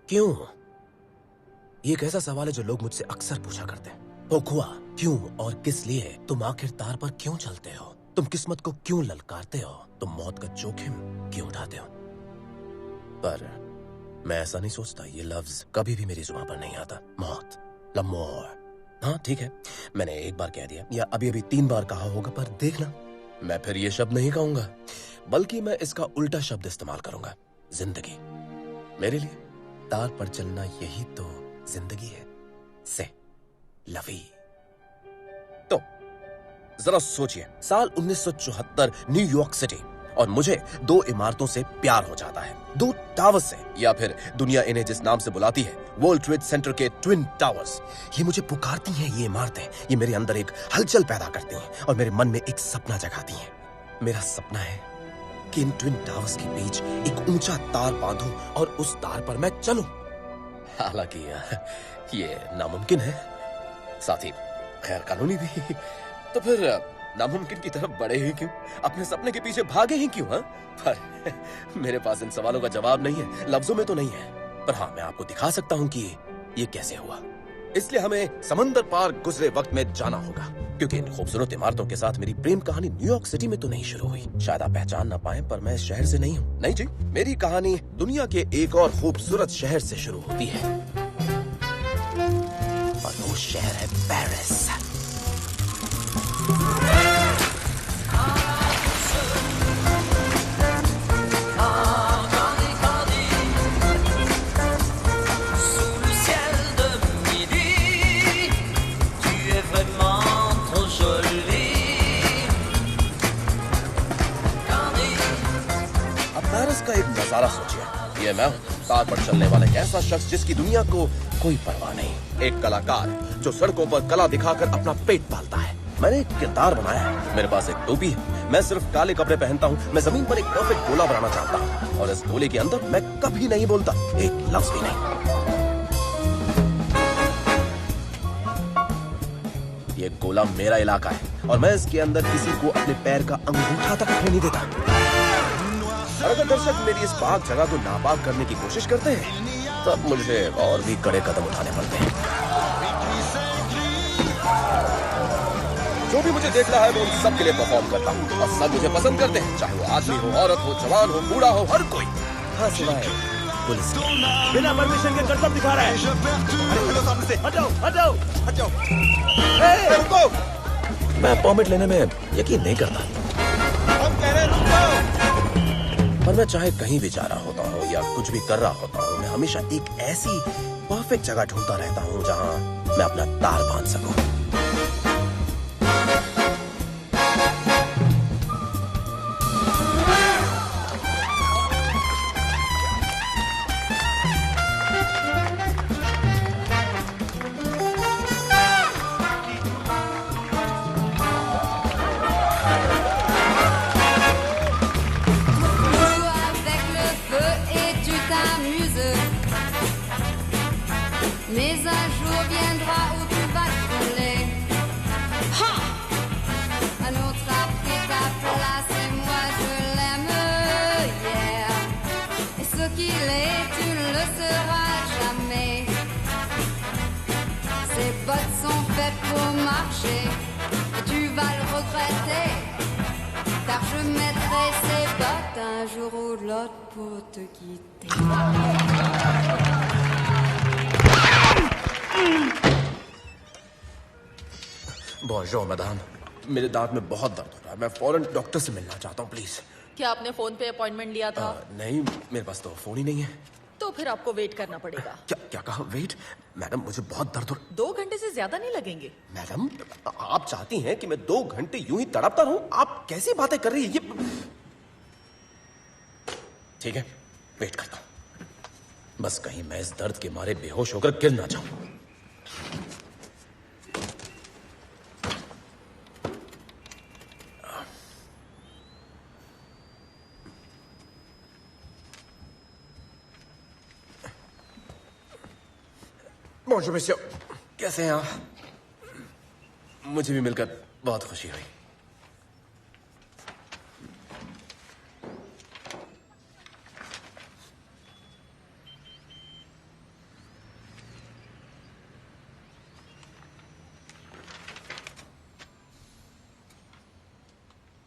क्यों? ये एक ऐसा सवाल है जो लोग मुझसे अक्सर पूछा करते हैं। पोकुआ, क्यों और किस लिए तुम आखिर तार पर क्यों चलते हो? तुम किस्मत को क्यों ललकारते हो? तुम मौत का जोखिम क्यों उठाते हो? पर मैं ऐसा नहीं सोचता। ये लफ्ज कभी भी मेरी जुबान पर नहीं आता। मौत, लमोर। हाँ ठीक है, मैंने एक बार कह दिया या अभी अभी 3 बार कहा होगा, पर देखना मैं फिर ये शब्द नहीं कहूंगा, बल्कि मैं इसका उल्टा शब्द इस्तेमाल करूंगा। जिंदगी। मेरे लिए तार पर चलना यही तो जिंदगी है। से लवी। तो जरा सोचिए, साल 1974, न्यूयॉर्क सिटी, और मुझे 2 इमारतों से प्यार हो जाता है। 2 टावर्स से, या फिर दुनिया इन्हें जिस नाम से बुलाती है, वर्ल्ड ट्रेड सेंटर के ट्विन टावर्स। ये मुझे पुकारती हैं, ये इमारतें। ये मेरे अंदर एक हलचल पैदा करती हैं और मेरे मन में एक सपना जगाती हैं। मेरा सपना है कि इन ट्विन टावर्स के बीच एक ऊंचा तार बांधूं और उस तार पर मैं चलूं। हालांकि ये नामुमकिन है, साथ ही खैर कानूनी भी। तो फिर नामुमकिन की तरफ बढ़े ही क्यों? अपने सपने के पीछे भागे ही क्यों? हाँ, पर मेरे पास इन सवालों का जवाब नहीं है, लफ्जों में तो नहीं है। पर हाँ, मैं आपको दिखा सकता हूं कि ये कैसे हुआ। इसलिए हमें समंदर पार गुजरे वक्त में जाना होगा, क्योंकि इन खूबसूरत इमारतों के साथ मेरी प्रेम कहानी न्यूयॉर्क सिटी में तो नहीं शुरू हुई। शायद आप पहचान ना पाए, पर मैं इस शहर से नहीं हूँ। नहीं जी, मेरी कहानी दुनिया के एक और खूबसूरत शहर से शुरू होती है, और वो शहर है पेरिस। का एक नजारा सोचिए। ये मैं हूँ, तार पर चलने वाला एक ऐसा शख्स जिसकी दुनिया को कोई परवाह नहीं। एक कलाकार जो सड़कों पर कला दिखाकर अपना पेट पालता है। मैंने एक किरदार बनाया है। मेरे पास एक टोपी है, मैं सिर्फ काले कपड़े पहनता हूँ। मैं जमीन पर एक परफेक्ट गोला बनाना चाहता हूँ, और इस गोले के अंदर मैं कभी नहीं बोलता, एक लफ्ज भी नहीं। ये गोला मेरा इलाका है, और मैं इसके अंदर किसी को अपने पैर का अंगूठा तक रखने नहीं देता। और अगर दर्शक मेरी इस पाक जगह को नापाक करने की कोशिश करते हैं, तब मुझे और भी कड़े कदम उठाने पड़ते हैं। जो भी मुझे देखना है, मैं उन सब के लिए परफॉर्म करता हूँ, और सब मुझे पसंद करते हैं, चाहे वो आदमी हो, औरत हो, जवान हो, बूढ़ा हो, हर कोई। हाँ, सिवाय पुलिस के। बिना परमिशन के करतब दिखा रहा है। अरे हटो सामने से, हटो हटो हटो। रुको। मैं परमिट लेने में यकीन नहीं करता। हम कह रहे हैं रुको। पर मैं चाहे कहीं भी जा रहा होता हूँ या कुछ भी कर रहा होता हूँ, मैं हमेशा एक ऐसी परफेक्ट जगह ढूंढता रहता हूँ जहाँ मैं अपना तार बांध सकूं। Mais un jour viendra où tu vas brûler. Ha! Un autre a pris ta place et moi je l'aime, yeah. Et ce qu'il est, tu ne le seras jamais. Ses bottes sont faites pour marcher et tu vas le regretter. Car je mettrai ces bottes un jour ou l'autre pour te quitter. बोंजोर madam, मेरे दांत में बहुत दर्द हो रहा है। मैं फौरन डॉक्टर से मिलना चाहता हूँ, प्लीज। क्या आपने फोन पे अपॉइंटमेंट लिया था? नहीं, मेरे पास तो फोन ही नहीं है। तो फिर आपको वेट करना पड़ेगा। क्या क्या कहा? वेट? मैडम, मुझे बहुत दर्द हो। 2 घंटे से ज्यादा नहीं लगेंगे। मैडम, आप चाहती हैं कि मैं 2 घंटे यूं ही तड़पता रहूं? आप कैसी बातें कर रही है ये? ठीक है, वेट करता हूं। बस कहीं मैं इस दर्द के मारे बेहोश होकर गिर ना जाऊं। Bonjour, monsieur. कैसे हैं आप? मुझे भी मिलकर बहुत खुशी हुई।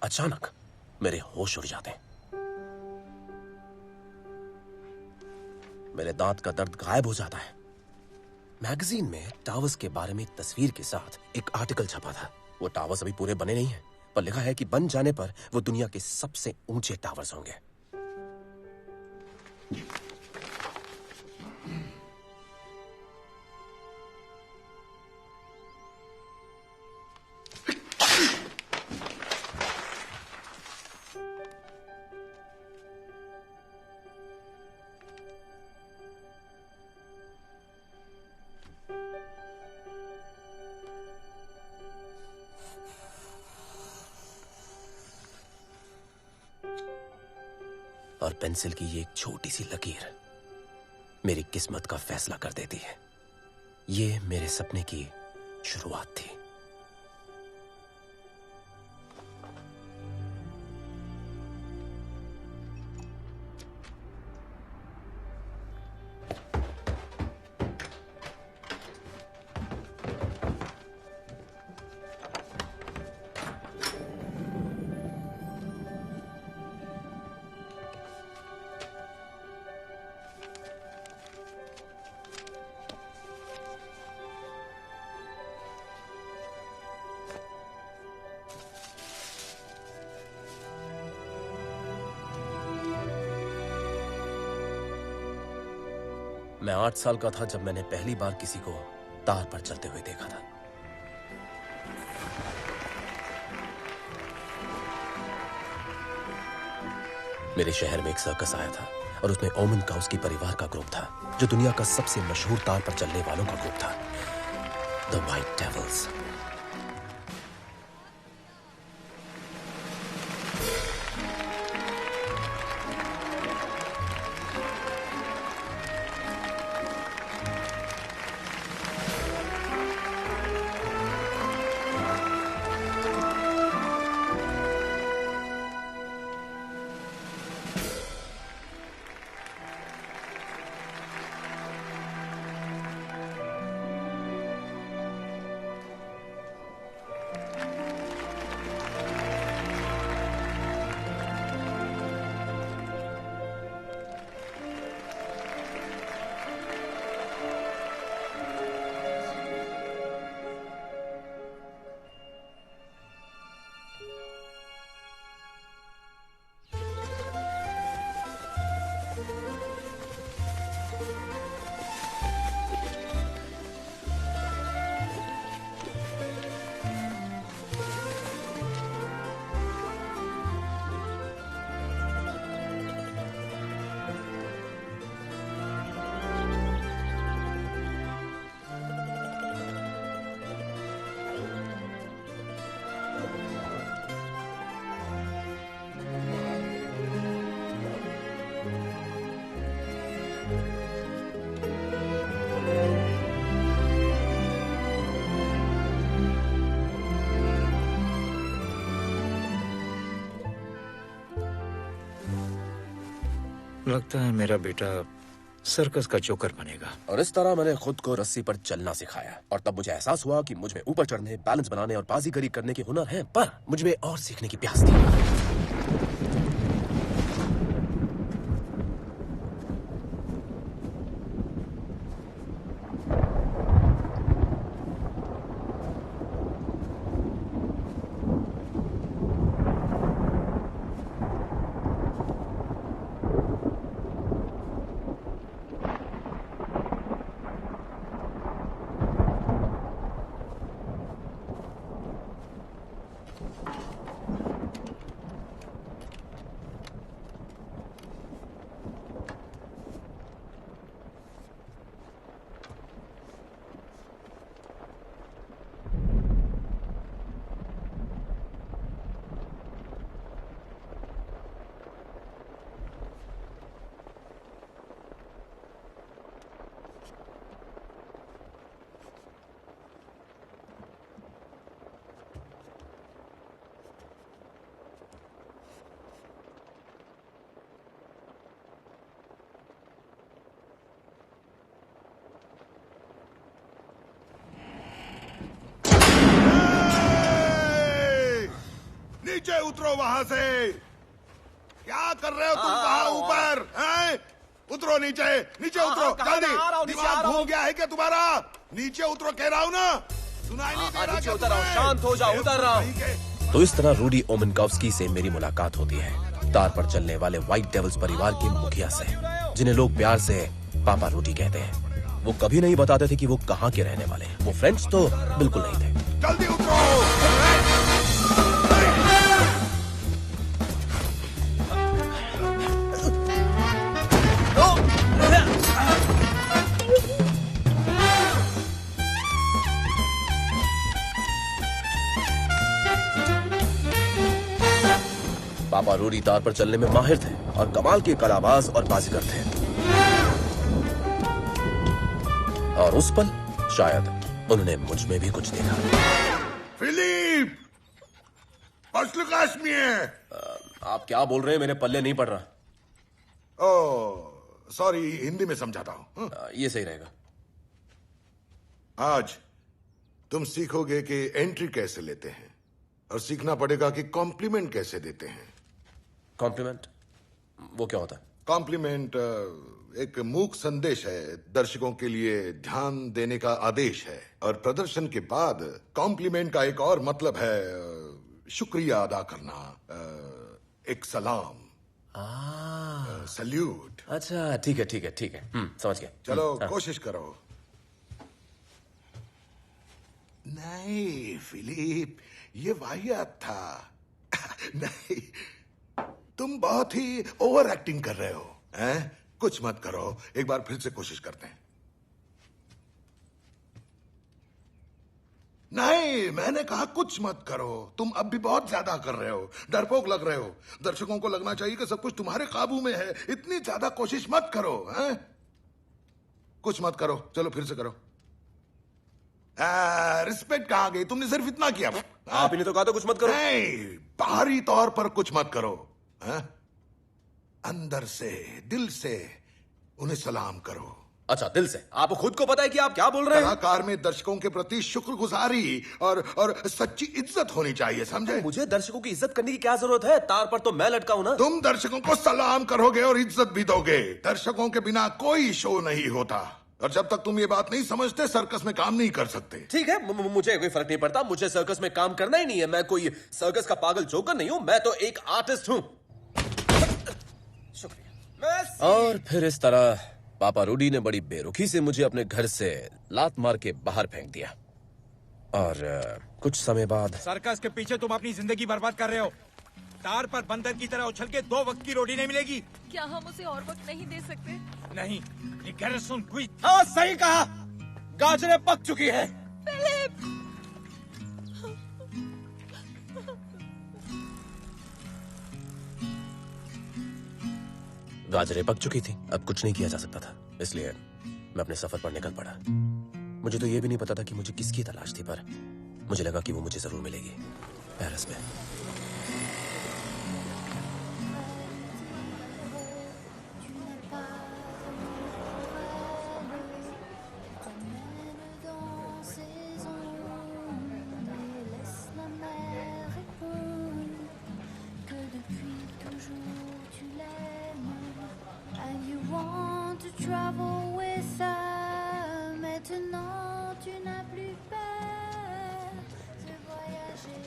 अचानक मेरे होश उड़ जाते। मेरे दांत का दर्द गायब हो जाता है। मैगजीन में टावर्स के बारे में एक तस्वीर के साथ एक आर्टिकल छपा था। वो टावर्स अभी पूरे बने नहीं हैं, पर लिखा है कि बन जाने पर वो दुनिया के सबसे ऊंचे टावर्स होंगे। और पेंसिल की ये एक छोटी सी लकीर मेरी किस्मत का फैसला कर देती है। ये मेरे सपने की शुरुआत थी। मैं 8 साल का था जब मैंने पहली बार किसी को तार पर चलते हुए देखा था। मेरे शहर में एक सर्कस आया था और उसमें ओमन का उसकी परिवार का ग्रुप था, जो दुनिया का सबसे मशहूर तार पर चलने वालों का ग्रुप था, द व्हाइट डेविल्स। लगता है मेरा बेटा सर्कस का जोकर बनेगा। और इस तरह मैंने खुद को रस्सी पर चलना सिखाया, और तब मुझे एहसास हुआ कि मुझ में ऊपर चढ़ने, बैलेंस बनाने और बाजीगरी करने के हुनर हैं, पर मुझ में और सीखने की प्यास थी। नीचे उतरो वहां से। क्या कर रहे हो तुम वहां ऊपर? हैं? उतरो नीचे, नीचे उतरो जल्दी। दिमाग घूम गया है क्या तुम्हारा? नीचे उतरो कह रहा हूँ ना, सुनाई नहीं दे रहा? उतर रहा हूँ, शांत हो जाओ, उतर रहा हूँ। तो इस तरह रूडी ओमेनकॉव्स्की से मेरी मुलाकात होती है, तार पर चलने वाले व्हाइट डेविल्स परिवार के मुखिया से, जिन्हें लोग प्यार से पापा रूडी कहते हैं। वो कभी नहीं बताते थे कि वो कहाँ के रहने वाले हैं। वो फ्रेंड्स तो बिल्कुल नहीं थे। जल्दी उतरो। पापा रूडी तार पर चलने में माहिर थे और कमाल के कलाबाज और बाजीगर थे। और उस पल शायद उन्होंने मुझ में भी कुछ देखा। फिलिप, आप क्या बोल रहे हैं? मेरे पल्ले नहीं पड़ रहा। ओह सॉरी, हिंदी में समझाता हूँ। ये सही रहेगा। आज तुम सीखोगे कि एंट्री कैसे लेते हैं और सीखना पड़ेगा कि कॉम्प्लीमेंट कैसे देते हैं। कॉम्प्लीमेंट? वो क्या होता है? कॉम्प्लीमेंट एक मूक संदेश है, दर्शकों के लिए ध्यान देने का आदेश है। और प्रदर्शन के बाद कॉम्प्लीमेंट का एक और मतलब है शुक्रिया अदा करना, एक सलाम, सल्यूट। अच्छा ठीक है ठीक है ठीक है, समझ गया। चलो कोशिश करो। नहीं फिलिप, ये वाहियात था। नहीं, तुम बहुत ही ओवर एक्टिंग कर रहे हो। हैं? कुछ मत करो, एक बार फिर से कोशिश करते हैं। नहीं, मैंने कहा कुछ मत करो। तुम अब भी बहुत ज्यादा कर रहे हो, डरपोक लग रहे हो। दर्शकों को लगना चाहिए कि सब कुछ तुम्हारे काबू में है। इतनी ज्यादा कोशिश मत करो। हैं? कुछ मत करो, चलो फिर से करो। रिस्पेक्ट कहां गई? तुमने सिर्फ इतना किया। आप ही ने तो कहा था कुछ मत करो। नहीं, बाहरी तौर पर कुछ मत करो। हैं? अंदर से, दिल से उन्हें सलाम करो। अच्छा, दिल से? आपको खुद को पता है कि आप क्या बोल रहे हैं? कलाकार में दर्शकों के प्रति शुक्रगुजारी और सच्ची इज्जत होनी चाहिए, समझे? मुझे दर्शकों की इज्जत करने की क्या जरूरत है? तार पर तो मैं लटका हूं ना। तुम दर्शकों को सलाम करोगे और इज्जत भी दोगे। दर्शकों के बिना कोई शो नहीं होता। और जब तक तुम ये बात नहीं समझते, सर्कस में काम नहीं कर सकते। ठीक है, मुझे कोई फर्क नहीं पड़ता। मुझे सर्कस में काम करना ही नहीं है। मैं कोई सर्कस का पागल जोकर नहीं हूं। मैं तो एक आर्टिस्ट हूं। शुक्रिया। और फिर इस तरह पापा रूडी ने बड़ी बेरुखी से मुझे अपने घर से लात मार के बाहर फेंक दिया। और कुछ समय बाद सर्कस के पीछे तुम अपनी जिंदगी बर्बाद कर रहे हो। तार पर बंदर की तरह उछल के 2 वक्त की रोटी नहीं मिलेगी। क्या हम उसे और वक्त नहीं दे सकते? नहीं, ये गैरसुन क्विक। हाँ सही कहा, गाजरें पक चुकी है। गाजरें पक चुकी थी, अब कुछ नहीं किया जा सकता था। इसलिए मैं अपने सफर पर निकल पड़ा। मुझे तो ये भी नहीं पता था कि मुझे किसकी तलाश थी, पर मुझे लगा कि वो मुझे जरूर मिलेगी पेरिस में। Travel with her, maintenant tu n'as plus peur de voyager.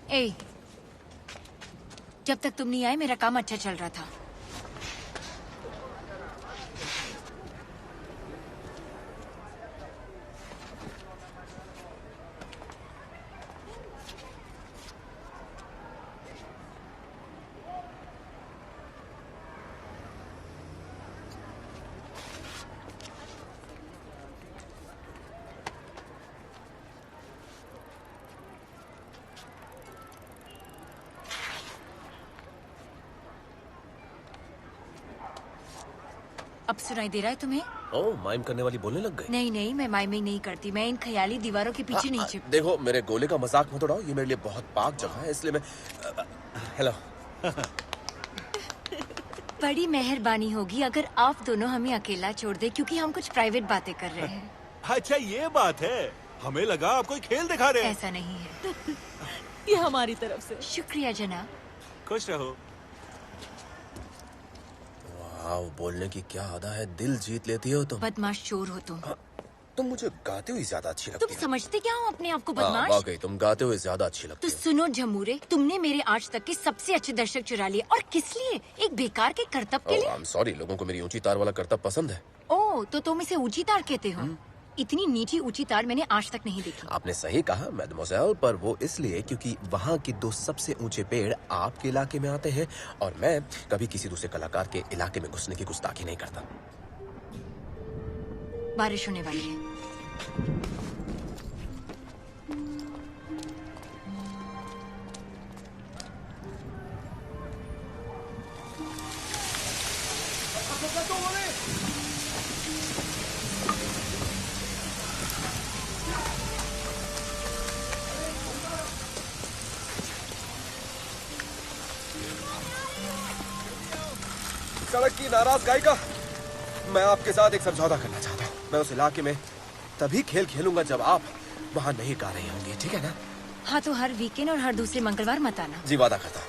ए, जब तक तुम नहीं आए मेरा काम अच्छा चल रहा था। अब सुनाई दे रहा है तुम्हें? ओह, माइम करने वाली बोलने लग गई। नहीं नहीं, मैं माइमिंग नहीं करती। मैं इन ख्याली दीवारों के पीछे नहीं छिप। देखो, मेरे गोले का मजाक मत उड़ाओ। ये मेरे लिए बहुत पाक जगह है, इसलिए मैं हेलो। बड़ी मेहरबानी होगी अगर आप दोनों हमें अकेला छोड़ दे, क्योंकि हम कुछ प्राइवेट बातें कर रहे हैं। अच्छा ये बात है, हमें लगा आप कोई खेल दिखा रहे हैं। ऐसा नहीं है। ये हमारी तरफ से। शुक्रिया जनाब। खुश रहो। वाह, बोलने की क्या अदा है, दिल जीत लेती हो तुम। बदमाश चोर हो तुम। तुम मुझे गाते हुए ज्यादा अच्छी लगती तुम हो। समझते क्या हो अपने आप को हाँ, बदमाश? वाकई तुम गाते हुए ज्यादा अच्छी लगती तो हो। सुनो झमूरे, तुमने मेरे आज तक के सबसे अच्छे दर्शक चुरा लिए, और किस लिए? एक बेकार के करतब के लिए। आई एम सॉरी, लोगों को मेरी ऊंची तार वाला करतब पसंद है। ओह, तो तुम इसे ऊंची तार कहते हो? इतनी नीची ऊंची तार मैंने आज तक नहीं देखी। आपने सही कहा मैडमोजेल, पर वो इसलिए क्योंकि वहाँ के 2 सबसे ऊंचे पेड़ आपके इलाके में आते हैं, और मैं कभी किसी दूसरे कलाकार के इलाके में घुसने की गुस्ताखी नहीं करता। बारिश होने वाली है। सड़क की नाराज गायिका, मैं आपके साथ एक समझौता करना चाहता हूँ। मैं उस इलाके में तभी खेल खेलूंगा जब आप वहाँ नहीं गा रही होंगी, ठीक है ना? हाँ, तो हर वीकेंड और हर दूसरे मंगलवार मत आना। जी, वादा करता हूँ।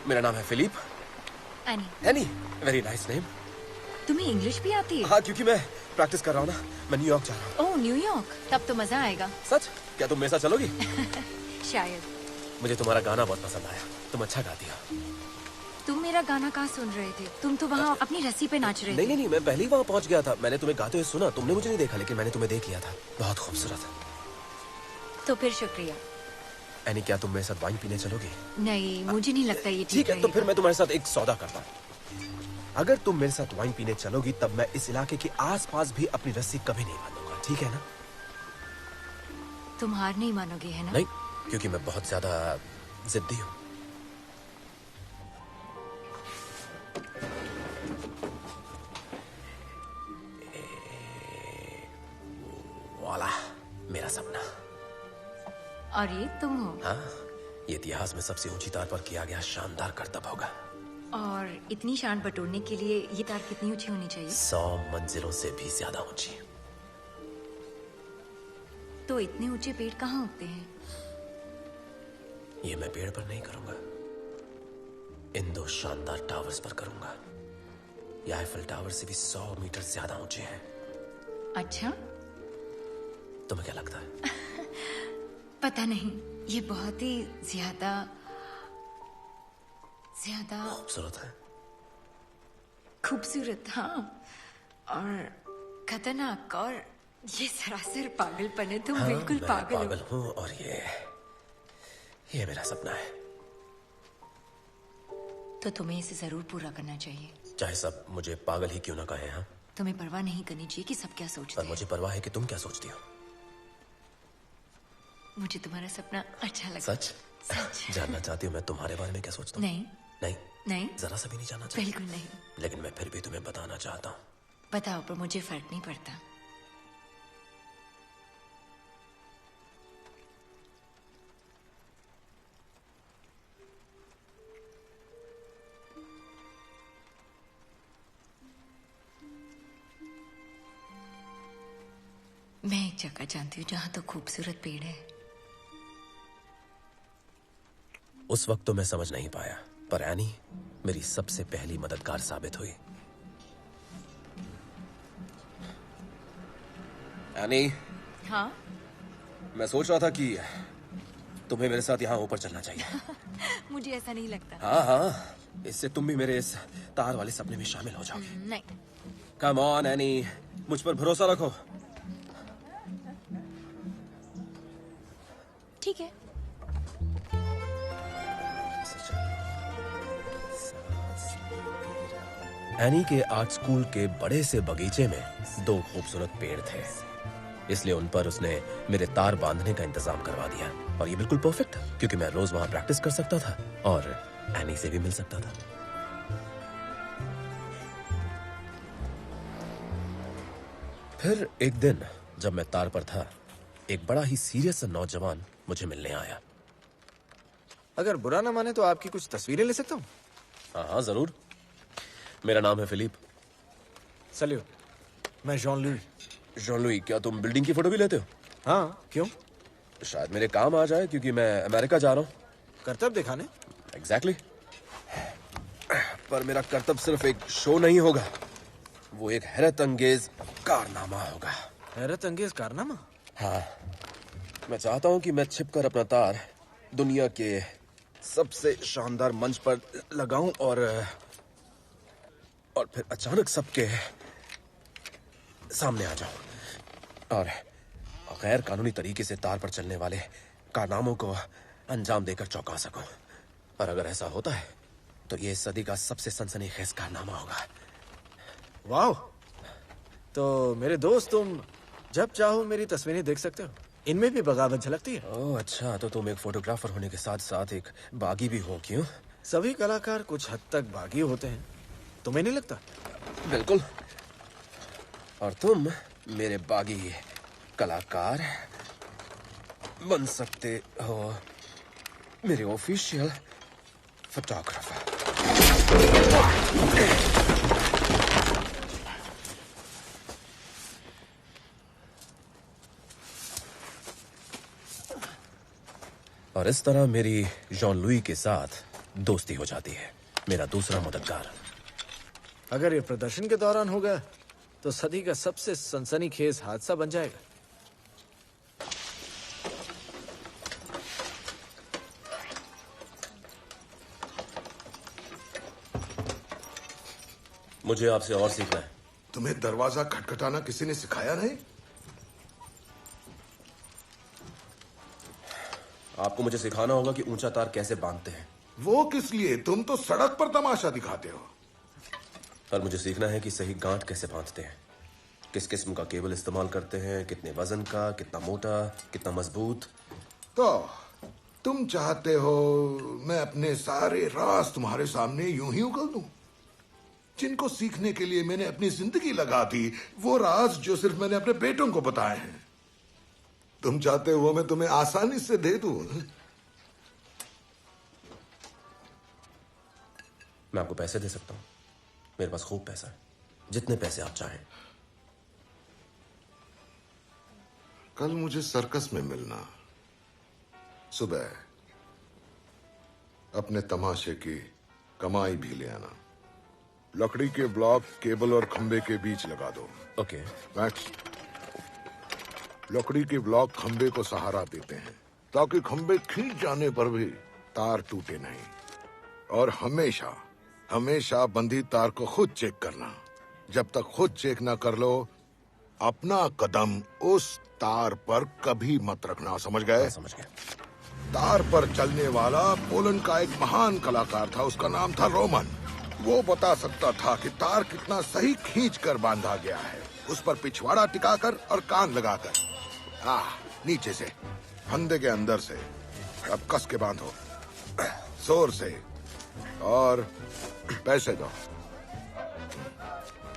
मेरा नाम है Philip. Annie, Annie, very nice name. तुम्हें इंग्लिश भी आती है? हाँ, क्योंकि मैं प्रैक्टिस कर रहा हूँ ना। मैं न्यूयॉर्क जा रहा हूँ। ओह, न्यूयॉर्क, तब तो मजा आएगा। सच? क्या तुम मेरे साथ चलोगी? शायद। मुझे तुम्हारा गाना बहुत पसंद आया, तुम अच्छा गाती हो। तुम मेरा गाना कहाँ सुन रहे थे? तुम तो वहाँ अपनी रस्सी पे नाच रहे थे। नहीं, मैं पहले ही वहाँ पहुँच गया था। मैंने तुम्हें गाते हुए सुना, तुमने मुझे नहीं देखा, लेकिन मैंने तुम्हें देख लिया था। बहुत खूबसूरत। तो फिर शुक्रिया। एनी, क्या तुम मेरे साथ वाइन पीने चलोगी? नहीं, मुझे नहीं लगता ये ठीक है, तो रहेगा। फिर मैं तुम्हारे साथ एक सौदा करता हूँ। अगर तुम मेरे साथ वाइन पीने चलोगी, तब मैं इस इलाके के आसपास भी अपनी रस्सी कभी नहीं बांधूंगा, ठीक है ना? तुम हार नहीं मानोगे, है ना? नहीं, क्योंकि मैं बहुत ज्यादा जिद्दी हूँ। वाला, मेरा सपना। और ये तुम हो। हाँ, ये इतिहास में सबसे ऊंची तार पर किया गया शानदार करतब होगा। और इतनी शान बटोरने के लिए ये तार कितनी ऊंची होनी चाहिए? 100 मंजिलों से भी ज्यादा ऊंची। तो इतने ऊंचे पेड़ कहाँ उगते हैं? ये मैं पेड़ पर नहीं करूंगा, इन 2 शानदार टावर्स पर करूंगा। ये आईफल टावर से भी 100 मीटर ज्यादा ऊंचे हैं। अच्छा, तुम्हें क्या लगता है? पता नहीं, ये बहुत ही ज्यादा खूबसूरत है। खूबसूरत, हाँ, और खतरनाक, और ये सरासर पागलपन है। तुम बिल्कुल मैं पागल पागल हो। हूँ, और ये मेरा सपना है। तो तुम्हें इसे जरूर पूरा करना चाहिए, चाहे सब मुझे पागल ही क्यों ना कहे। हाँ, तुम्हें परवाह नहीं करनी चाहिए कि सब क्या सोचते पर हैं। मुझे परवाह है कि तुम क्या सोचती हो। मुझे तुम्हारा सपना अच्छा लगता है। सच? जानना चाहती हूँ मैं तुम्हारे बारे में क्या सोचता हूँ? नहीं, नहीं, जरा सा भी नहीं जानना चाहती। बिल्कुल नहीं। लेकिन मैं फिर भी तुम्हें बताना चाहता हूँ। बताओ, पर मुझे फर्क नहीं पड़ता। मैं एक जगह जानती हूँ जहाँ तो खूबसूरत पेड़ है। उस वक्त तो मैं समझ नहीं पाया, पर एनी मेरी सबसे पहली मददगार साबित हुई। एनी, हाँ? मैं सोच रहा था कि तुम्हें मेरे साथ यहाँ ऊपर चलना चाहिए। मुझे ऐसा नहीं लगता। हाँ, इससे तुम भी मेरे इस तार वाले सपने में शामिल हो जाओगे। नहीं। कम ऑन एनी, मुझ पर भरोसा रखो। ठीक है। एनी के आर्ट स्कूल के बड़े से बगीचे में 2 खूबसूरत पेड़ थे, इसलिए उन पर उसने मेरे तार बांधने का इंतजाम करवा दिया। और ये बिल्कुल परफेक्ट था, क्योंकि मैं रोज वहां प्रैक्टिस कर सकता था और एनी से भी मिल सकता था। फिर एक दिन जब मैं तार पर था, एक बड़ा ही सीरियस नौजवान मुझे मिलने आया। अगर बुरा ना माने तो आपकी कुछ तस्वीरें ले सकता हूँ? हाँ जरूर। मेरा नाम है फिलिप। सल्यूट, मैं जॉन लुई। जॉन लुई, क्या तुम बिल्डिंग की फोटो भी लेते हो? हाँ, क्यों? शायद मेरे काम आ जाए, क्योंकि मैं अमेरिका जा रहा हूँ। कर्तव्य दिखाने? एग्जैक्टली। पर मेरा कर्तव्य सिर्फ एक शो नहीं होगा, वो एक हैरत अंगेज कारनामा होगा। हैरत अंगेज कारनामा? हाँ, मैं चाहता हूँ कि मैं छिपकर अपना तार दुनिया के सबसे शानदार मंच पर लगाऊं और फिर अचानक सबके सामने आ जाऊं और गैर कानूनी तरीके से तार पर चलने वाले कारनामों को अंजाम देकर चौंका सकूं। और अगर ऐसा होता है तो ये इस सदी का सबसे सनसनीखेज कारनामा होगा। वाह! तो मेरे दोस्त, तुम जब चाहो मेरी तस्वीरें देख सकते हो। इनमें भी बगावत झलकती है। ओह अच्छा, तो तुम एक फोटोग्राफर होने के साथ साथ एक बागी भी हो, क्यों? सभी कलाकार कुछ हद तक बागी होते हैं, तुम्हें नहीं लगता? बिल्कुल। और तुम मेरे बागी कलाकार बन सकते हो, मेरे ऑफिशियल फोटोग्राफर। और इस तरह मेरी जॉन लुई के साथ दोस्ती हो जाती है, मेरा दूसरा मददगार। अगर ये प्रदर्शन के दौरान होगा तो सदी का सबसे सनसनीखेज हादसा बन जाएगा। मुझे आपसे और सीखना है। तुम्हें दरवाजा खटखटाना किसी ने सिखाया नहीं? आपको मुझे सिखाना होगा कि ऊंचा तार कैसे बांधते हैं। वो किस लिए? तुम तो सड़क पर तमाशा दिखाते हो। पर मुझे सीखना है कि सही गांठ कैसे बांधते हैं, किस किस्म का केबल इस्तेमाल करते हैं, कितने वजन का, कितना मोटा, कितना मजबूत। तो तुम चाहते हो मैं अपने सारे राज तुम्हारे सामने यूं ही उगल दूं? जिनको सीखने के लिए मैंने अपनी जिंदगी लगा दी, वो राज जो सिर्फ मैंने अपने बेटों को बताए हैं, तुम चाहते हो वो मैं तुम्हें आसानी से दे दूं? मैं आपको पैसे दे सकता हूं, मेरे पास खूब पैसा है, जितने पैसे आप चाहें। कल मुझे सर्कस में मिलना, सुबह अपने तमाशे की कमाई भी ले आना। लकड़ी के ब्लॉक केबल और खंबे के बीच लगा दो। ओके। मैक्स, लकड़ी के ब्लॉक खंबे को सहारा देते हैं ताकि खंबे खींच जाने पर भी तार टूटे नहीं। और हमेशा हमेशा बंधी तार को खुद चेक करना। जब तक खुद चेक ना कर लो, अपना कदम उस तार पर कभी मत रखना, समझ गए? समझ गए। तार पर चलने वाला पोलैंड का एक महान कलाकार था, उसका नाम था रोमन। वो बता सकता था कि तार कितना सही खींच कर बांधा गया है, उस पर पिछवाड़ा टिकाकर और कान लगाकर। नीचे से, फंदे के अंदर से। अब कस के बांधो, जोर से, और पैसे दो।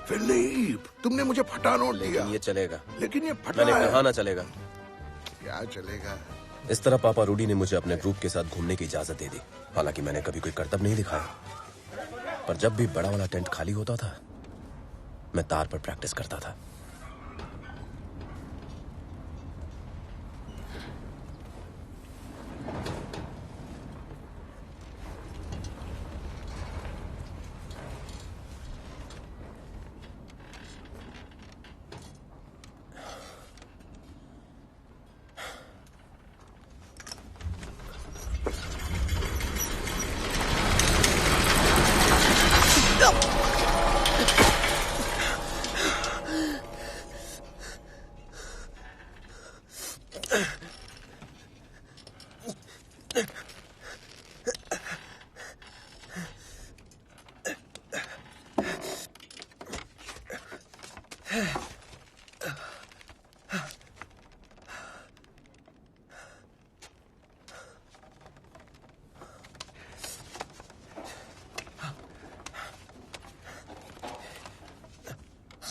फिलिप, तुमने मुझे फटा नोट दिया। ये चलेगा। लेकिन ये फटा मैंने है। कहा ना चलेगा। क्या चलेगा? इस तरह पापा रूडी ने मुझे अपने ग्रुप के साथ घूमने की इजाजत दे दी। हालांकि मैंने कभी कोई करतब नहीं दिखाया, पर जब भी बड़ा वाला टेंट खाली होता था, मैं तार पर प्रैक्टिस करता था।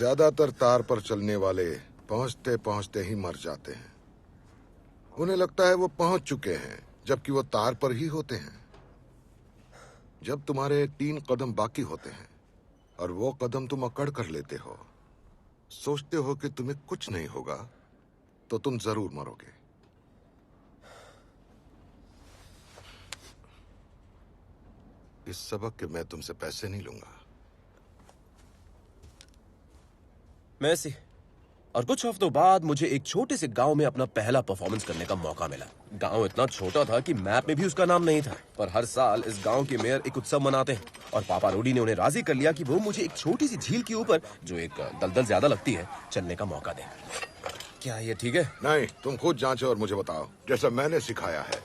ज्यादातर तार पर चलने वाले पहुंचते पहुंचते ही मर जाते हैं। उन्हें लगता है वो पहुंच चुके हैं, जबकि वो तार पर ही होते हैं। जब तुम्हारे 3 कदम बाकी होते हैं और वो कदम तुम अकड़ कर लेते हो, सोचते हो कि तुम्हें कुछ नहीं होगा, तो तुम जरूर मरोगे। इस सबक के मैं तुमसे पैसे नहीं लूंगा। मैसी, और कुछ हफ्तों बाद मुझे एक छोटे से गांव में अपना पहला परफॉर्मेंस करने का मौका मिला। गांव इतना छोटा था कि मैप में भी उसका नाम नहीं था, पर हर साल इस गांव के मेयर एक उत्सव मनाते हैं और पापा रूडी ने उन्हें राजी कर लिया कि वो मुझे एक छोटी सी झील के ऊपर, जो एक दलदल ज्यादा लगती है, चलने का मौका दे। क्या ये ठीक है? नहीं, तुम खुद जांचो और मुझे बताओ, जैसा मैंने सिखाया है।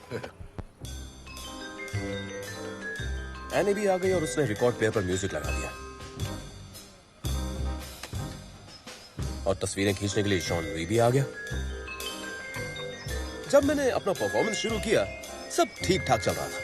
एनी भी आ गई और उसने रिकॉर्ड प्लेयर पर म्यूजिक लगा दिया और तस्वीरें खींचने के लिए जॉन लुई भी आ गया। जब मैंने अपना परफॉर्मेंस शुरू किया, सब ठीक ठाक चल रहा था।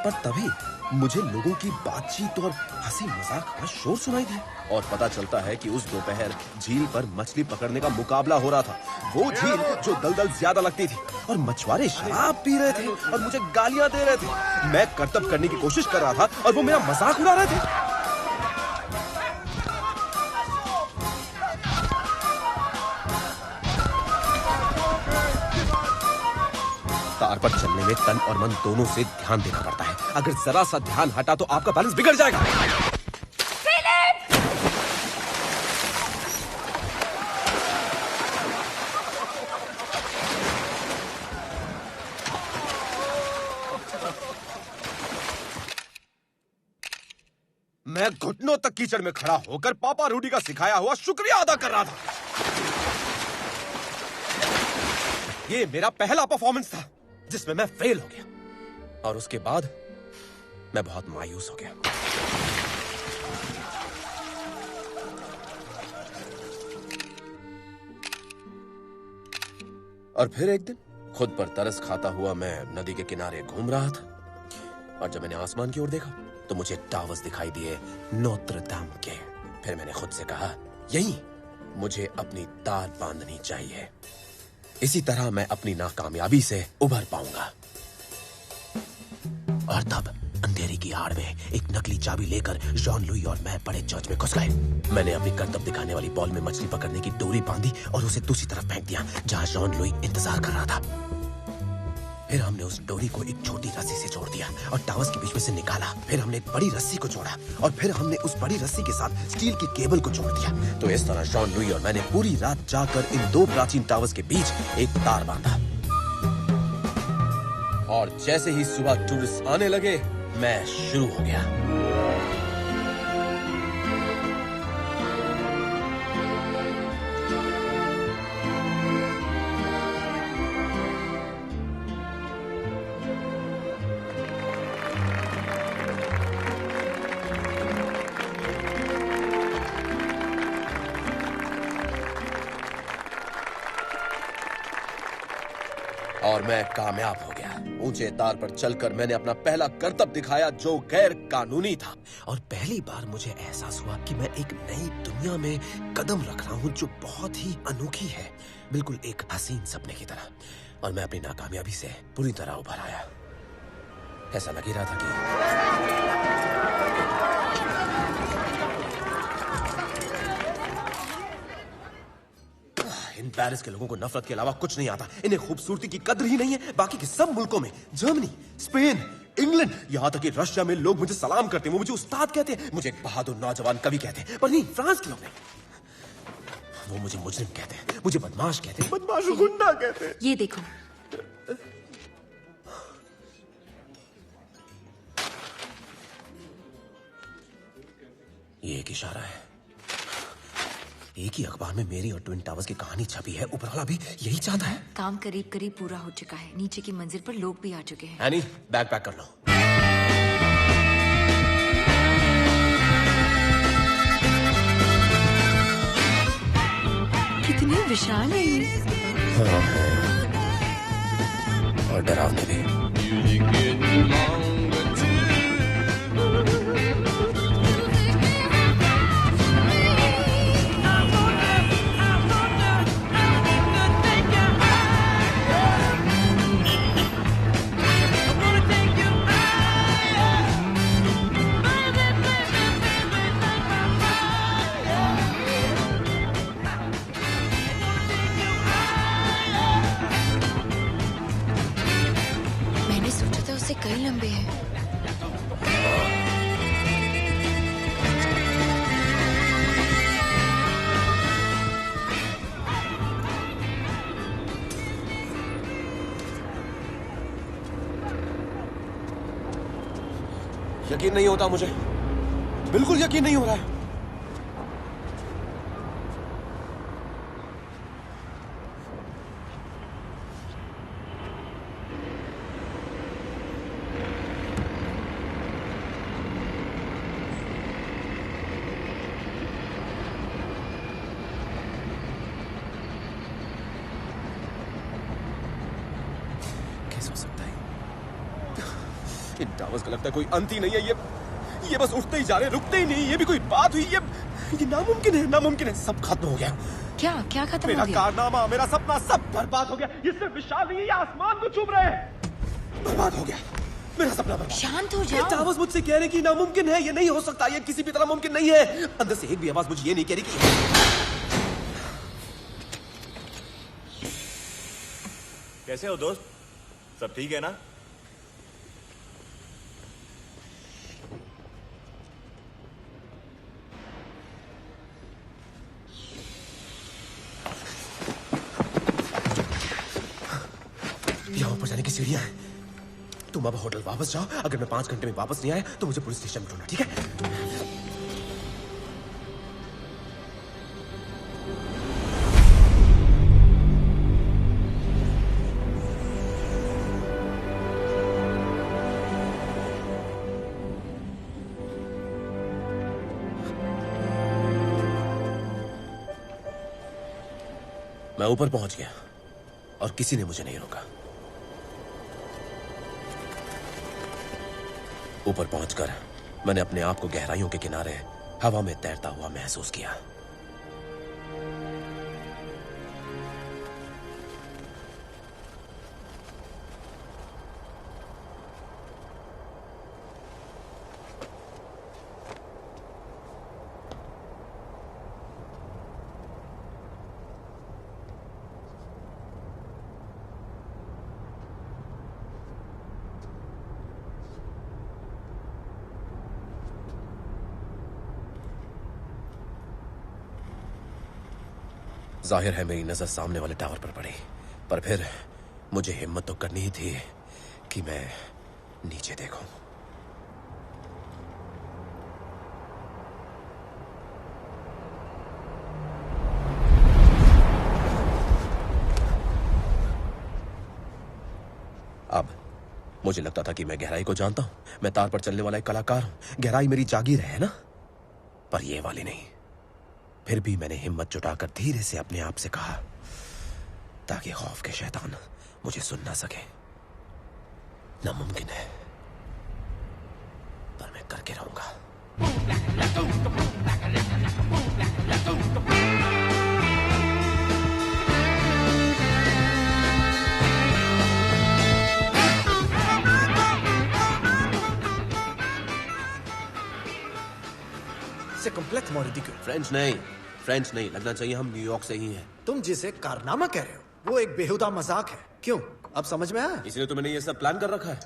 पर तभी मुझे लोगों की बातचीत और हंसी मजाक का शोर सुनाई दिया और पता चलता है कि उस दोपहर झील पर मछली पकड़ने का मुकाबला हो रहा था। वो झील जो दलदल ज्यादा लगती थी और मछुआरे शराब पी रहे थे और मुझे गालियां दे रहे थे। मैं करतब करने की कोशिश कर रहा था और वो मेरा मजाक उड़ा रहे थे। तार पर चलने में तन और मन दोनों से ध्यान देना पड़ता है। अगर जरा सा ध्यान हटा तो आपका बैलेंस बिगड़ जाएगा। मैं घुटनों तक कीचड़ में खड़ा होकर पापा रूडी का सिखाया हुआ शुक्रिया अदा कर रहा था। ये मेरा पहला परफॉर्मेंस था जिसमें मैं फेल हो गया और उसके बाद मैं बहुत मायूस हो गया। और फिर एक दिन खुद पर तरस खाता हुआ मैं नदी के किनारे घूम रहा था और जब मैंने आसमान की ओर देखा तो मुझे टावर्स दिखाई दिए नोत्र दाम के। फिर मैंने खुद से कहा, यहीं मुझे अपनी तार बांधनी चाहिए। इसी तरह मैं अपनी नाकामयाबी से उभर पाऊंगा। और तब अंधेरी की आड़ में एक नकली चाबी लेकर जॉन लुई और मैं बड़े चर्च में घुस गए। मैंने अपनी करतब दिखाने वाली बॉल में मछली पकड़ने की डोरी बांधी और उसे दूसरी तरफ फेंक दिया जहां जॉन लुई इंतजार कर रहा था। फिर हमने उस डोरी को एक छोटी रस्सी से जोड़ दिया और टावर्स के बीच में से निकाला। फिर हमने एक बड़ी रस्सी को जोड़ा और फिर हमने उस बड़ी रस्सी के साथ स्टील की केबल को जोड़ दिया। तो इस तरह जॉन लुई और मैंने पूरी रात जाकर इन 2 प्राचीन टावर्स के बीच एक तार बांधा। और जैसे ही सुबह टूरिस्ट आने लगे, मैं शुरू हो गया। और मैं कामयाब हो गया। ऊंचे तार पर चलकर मैंने अपना पहला करतब दिखाया जो गैर कानूनी था। और पहली बार मुझे एहसास हुआ कि मैं एक नई दुनिया में कदम रख रहा हूं जो बहुत ही अनोखी है, बिल्कुल एक हसीन सपने की तरह। और मैं अपनी नाकामयाबी से पूरी तरह उभर आया। ऐसा लग ही रहा था कि इन पेरिस के लोगों को नफरत के अलावा कुछ नहीं आता। इन्हें खूबसूरती की कद्र ही नहीं है। बाकी के सब मुल्कों में, जर्मनी, स्पेन, इंग्लैंड, यहाँ तक कि रशिया में लोग मुझे सलाम करते हैं, वो मुझे उस्ताद कहते हैं, मुझे एक बहादुर नौजवान कवि कहते हैं। पर नहीं, फ्रांस के लोग नहीं, वो मुझे मुजरिम कहते हैं, मुझे बदमाश कहते हैं, बदमाश गुंडा कहते हैं। ये देखो, ये एक इशारा है। एक ही अखबार में मेरी और ट्विन टावर्स की कहानी छपी है। ऊपरवाला भी यही चाहता है। काम करीब करीब पूरा हो चुका है। नीचे की मंजिल पर लोग भी आ चुके हैं। एनी, बैग पैक कर लो। कितनी विशाल है ये। हाँ है। और डरावनी भी। मैंने सोचा था उससे कई लंबे हैं। यकीन नहीं होता मुझे, बिल्कुल यकीन नहीं हो रहा है। कैसे हो सकता है? इन टावर्स का लगता है कोई अंत ही नहीं है। ये बस उठते ही जा रहे, रुकते ही नहीं। ये भी कोई बात हुई? ये नामुमकिन है, नामुमकिन है। सब खत्म हो गया। क्या क्या खत्म मेरा हो गया? कारनामा, मेरा सपना, सब बर्बाद हो गया। ये सिर्फ विशाल नहीं है, ये आसमान को चूम रहे हैं। बर्बाद हो गया मेरा सपना, बर्बाद। शांत हो ये जाओ। टावर्स मुझसे कह रहे कि नामुमकिन है, ये नहीं हो सकता, ये किसी भी तरह मुमकिन नहीं है। अंदर से एक भी आवाज मुझे ये नहीं कह रही कि कैसे हो दोस्त? सब ठीक है ना? यहाँ ऊपर जाने की सीढ़ियां हैं। तुम अब होटल वापस जाओ। अगर मैं 5 घंटे में वापस नहीं आया तो मुझे पुलिस स्टेशन में ढूंढना, ठीक है? मैं ऊपर पहुंच गया और किसी ने मुझे नहीं रोका। ऊपर पहुंचकर मैंने अपने आप को गहराइयों के किनारे हवा में तैरता हुआ महसूस किया। जाहिर है मेरी नजर सामने वाले टावर पर पड़ी, पर फिर मुझे हिम्मत तो करनी ही थी कि मैं नीचे देखूं। अब मुझे लगता था कि मैं गहराई को जानता हूं, मैं तार पर चलने वाला एक कलाकार हूं, गहराई मेरी जागीर है ना, पर ये वाली नहीं। फिर भी मैंने हिम्मत जुटाकर धीरे से अपने आप से कहा, ताकि खौफ के शैतान मुझे सुन ना सके। नामुमकिन है, पर मैं करके रहूंगा। C'est complètement ridicule. फ्रेंच नहीं, लगना चाहिए हम न्यूयॉर्क से ही हैं। तुम जिसे कारनामा कह रहे हो वो एक बेहुदा मजाक है। क्यों, अब समझ में आया? इसलिए तो मैंने ये सब प्लान कर रखा है।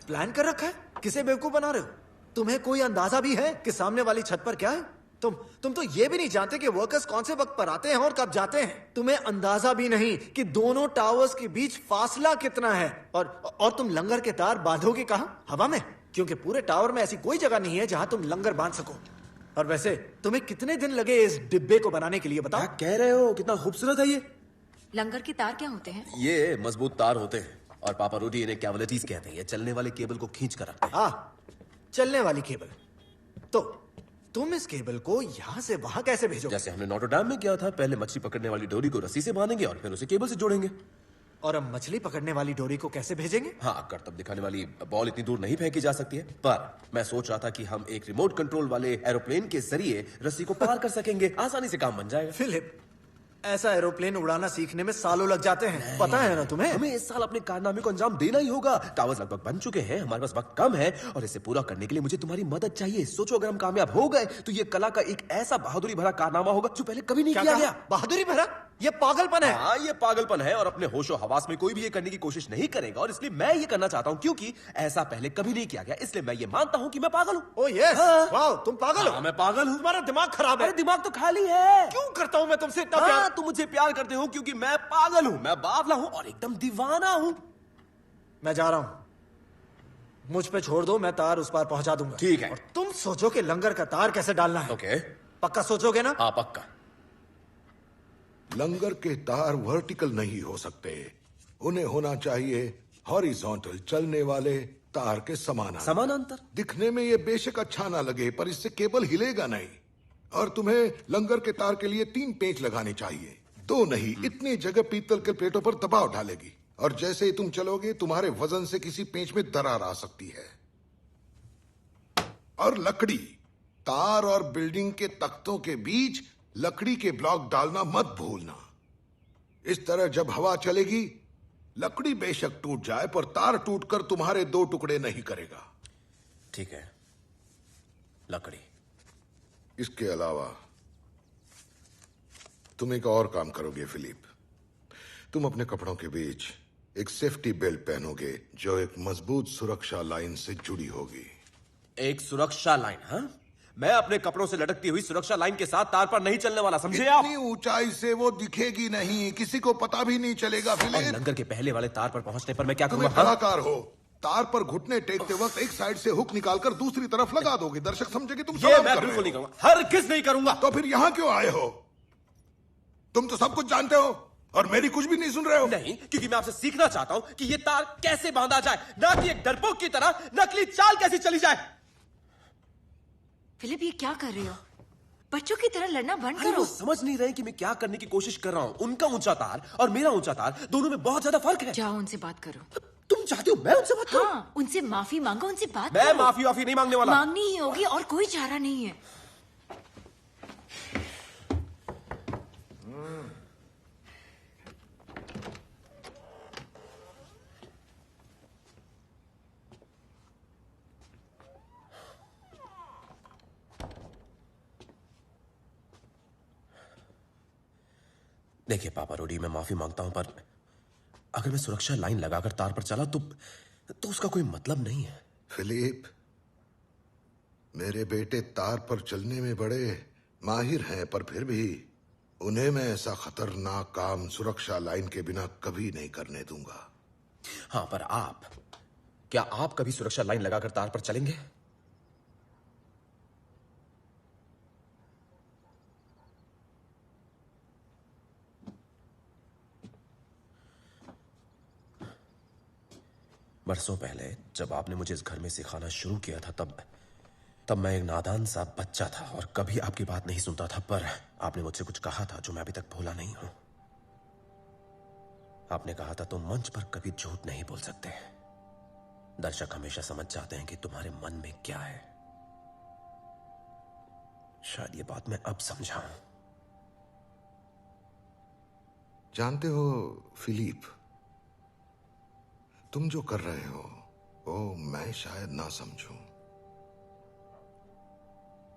प्लान कर रखा है? किसे बेवकूफ बना रहे हो? तुम्हें कोई अंदाजा भी है कि सामने वाली छत पर क्या है? तुम तो ये भी नहीं जानते कि वर्कर्स कौन से वक्त पर आते हैं और कब जाते हैं। तुम्हें अंदाजा भी नहीं कि दोनों टावर्स के बीच फासला कितना है। और तुम लंगर के तार बांधोगे कहां? हवा में? क्योंकि पूरे टावर में ऐसी कोई जगह नहीं है जहां तुम लंगर बांध सको। और वैसे तुम्हें कितने दिन लगे इस डिब्बे को बनाने के लिए, बताओ? क्या कह रहे हो? कितना खूबसूरत है ये। लंगर के तार क्या होते हैं? ये मजबूत तार होते हैं और पापा रोडी इन्हें कैवलिटीज कहते हैं। ये चलने वाले केबल को खींच कर रखते हैं। हाँ, चलने वाली केबल। तो तुम इस केबल को यहां से वहां कैसे भेजोगे? जैसे हमने नोटर डैम में किया था। पहले मछली पकड़ने वाली डोरी को रस्सी से बांधेंगे और फिर उसे केबल से जोड़ेंगे। और हम मछली पकड़ने वाली डोरी को कैसे भेजेंगे? हाँ, करतब दिखाने वाली बॉल इतनी दूर नहीं फेंकी जा सकती है, पर मैं सोच रहा था कि हम एक रिमोट कंट्रोल वाले एरोप्लेन के जरिए रस्सी को पार कर सकेंगे। आसानी से काम बन जाएगा। फिलिप, ऐसा एरोप्लेन उड़ाना सीखने में सालों लग जाते हैं, पता है ना तुम्हें? हमें इस साल अपने कारनामे को अंजाम देना ही होगा। टावर्स लगभग बन चुके हैं, हमारे पास वक्त कम है और इसे पूरा करने के लिए मुझे तुम्हारी मदद चाहिए। सोचो, अगर हम कामयाब हो गए तो ये कला का एक ऐसा बहादुरी भरा कारनामा होगा जो पहले कभी नहीं किया गया। बहादुरी भरा? ये पागलपन है। हाँ, ये पागलपन है और अपने होशो हवास में कोई भी ये करने की कोशिश नहीं करेगा और इसलिए मैं ये करना चाहता हूँ क्योंकि ऐसा पहले कभी नहीं किया गया। इसलिए मैं ये मानता हूँ कि मैं पागल हूँ। ओह यस, वाओ, तुम पागल हो? मैं पागल हूँ। तुम्हारा दिमाग खराब है। अरे दिमाग तो खाली है। क्यों करता हूँ मैं तुमसे इतना प्यार? तुम मुझे प्यार करते हो क्योंकि मैं पागल हूँ, मैं बावला हूँ और एकदम दीवाना हूँ। मैं जा रहा हूँ, मुझ पे छोड़ दो, मैं तार उस पार पहुंचा दूंगा। ठीक है। और तुम सोचो कि लंगर का तार कैसे डालना है। ओके, पक्का सोचोगे ना? हाँ पक्का। लंगर के तार वर्टिकल नहीं हो सकते, उन्हें होना चाहिए हॉरिजॉन्टल, चलने वाले तार के समानांतर। दिखने में ये बेशक अच्छा ना लगे पर इससे केबल हिलेगा नहीं। और तुम्हें लंगर के तार के लिए 3 पेंच लगाने चाहिए, 2 नहीं। इतनी जगह पीतल के प्लेटों पर दबाव डालेगी और जैसे ही तुम चलोगे तुम्हारे वजन से किसी पेंच में दरार आ सकती है। और लकड़ी, तार और बिल्डिंग के तख्तों के बीच लकड़ी के ब्लॉक डालना मत भूलना। इस तरह जब हवा चलेगी लकड़ी बेशक टूट जाए पर तार टूटकर तुम्हारे 2 टुकड़े नहीं करेगा। ठीक है, लकड़ी। इसके अलावा तुम एक और काम करोगे फिलिप। तुम अपने कपड़ों के बीच एक सेफ्टी बेल्ट पहनोगे जो एक मजबूत सुरक्षा लाइन से जुड़ी होगी। एक सुरक्षा लाइन? हाँ, मैं अपने कपड़ों से लटकती हुई सुरक्षा लाइन के साथ तार पर नहीं चलने वाला, समझे आप? इतनी ऊंचाई से वो दिखेगी नहीं, किसी को पता भी नहीं चलेगा फिलिप। और लंगर के पहले वाले तार पर पहुंचने पर मैं क्या तुम करूंगा? एक कलाकार हो, तार पर घुटने टेकते वक्त एक साइड से हुक निकालकर दूसरी तरफ लगा दोगे, दर्शक समझेंगे तुम सलाम मैं कर रहे बिल्कुल हो। नहीं करूंगा, हरगिज़ नहीं करूंगा। तो फिर यहाँ क्यों आए हो? तुम तो सब कुछ जानते हो और मेरी कुछ भी नहीं सुन रहे हो। नहीं, क्योंकि मैं आपसे सीखना चाहता हूं कि ये तार कैसे बांधा जाए, ना कि एक डरपोक की तरह नकली चाल कैसी चली जाए। फिलिप, ये क्या कर रहे हो? बच्चों की तरह लड़ना बंद करो। वो समझ नहीं रहे कि मैं क्या करने की कोशिश कर रहा हूं। उनका ऊंचा तार और मेरा ऊंचा तार, दोनों में बहुत ज्यादा फर्क है। जाओ उनसे बात करो। तुम चाहते हो मैं उनसे बात करूं? हाँ, उनसे माफी मांगो, उनसे बात मैं करो। माफी नहीं मांगने वाला। मांगनी ही होगी और कोई चारा नहीं है। देखिए पापा रोडी, मैं माफी मांगता हूं पर अगर मैं सुरक्षा लाइन लगाकर तार पर चला तो उसका कोई मतलब नहीं है। फिलिप, मेरे बेटे तार पर चलने में बड़े माहिर हैं पर फिर भी उन्हें मैं ऐसा खतरनाक काम सुरक्षा लाइन के बिना कभी नहीं करने दूंगा। हाँ, पर क्या आप कभी सुरक्षा लाइन लगाकर तार पर चलेंगे? बरसों पहले जब आपने मुझे इस घर में सिखाना शुरू किया था तब मैं एक नादान सा बच्चा था और कभी आपकी बात नहीं सुनता था, पर आपने मुझसे कुछ कहा था जो मैं अभी तक भूला नहीं हूं। आपने कहा था तुम मंच पर कभी झूठ नहीं बोल सकते, दर्शक हमेशा समझ जाते हैं कि तुम्हारे मन में क्या है। शायद ये बात मैं अब समझा हूं। जानते हो फिलिप, तुम जो कर रहे हो वो मैं शायद ना समझूं,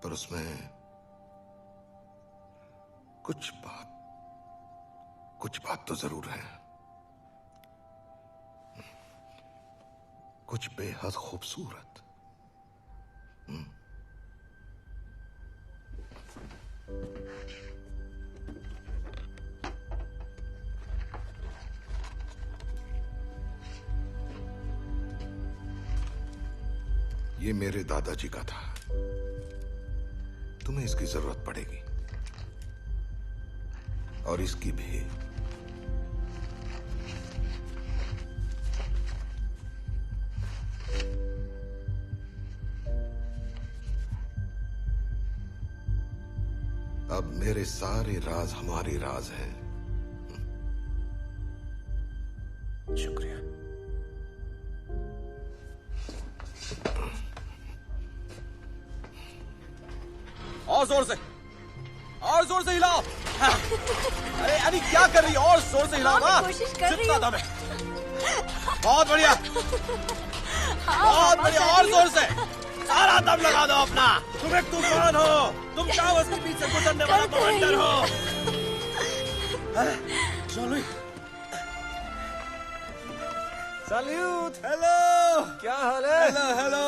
पर उसमें कुछ बात तो जरूर है, कुछ बेहद खूबसूरत। ये मेरे दादाजी का था, तुम्हें इसकी जरूरत पड़ेगी और इसकी भी। अब मेरे सारे राज हमारे राज हैं। शुक्रिया। और जोर से हिलाओ। अरे अभी क्या कर रही है? और जोर से हिलाओ ना। कोशिश कर रही जितना हूँ। दम है। बहुत बढ़िया, बहुत बढ़िया, और जोर से सारा दम लगा दो अपना। तुम एक तूफान हो, तुम टावर्स के बीच से गुजरने वाला बवंडर हो। चलो सैल्यूट। हेलो, क्या हाल है? हेलो।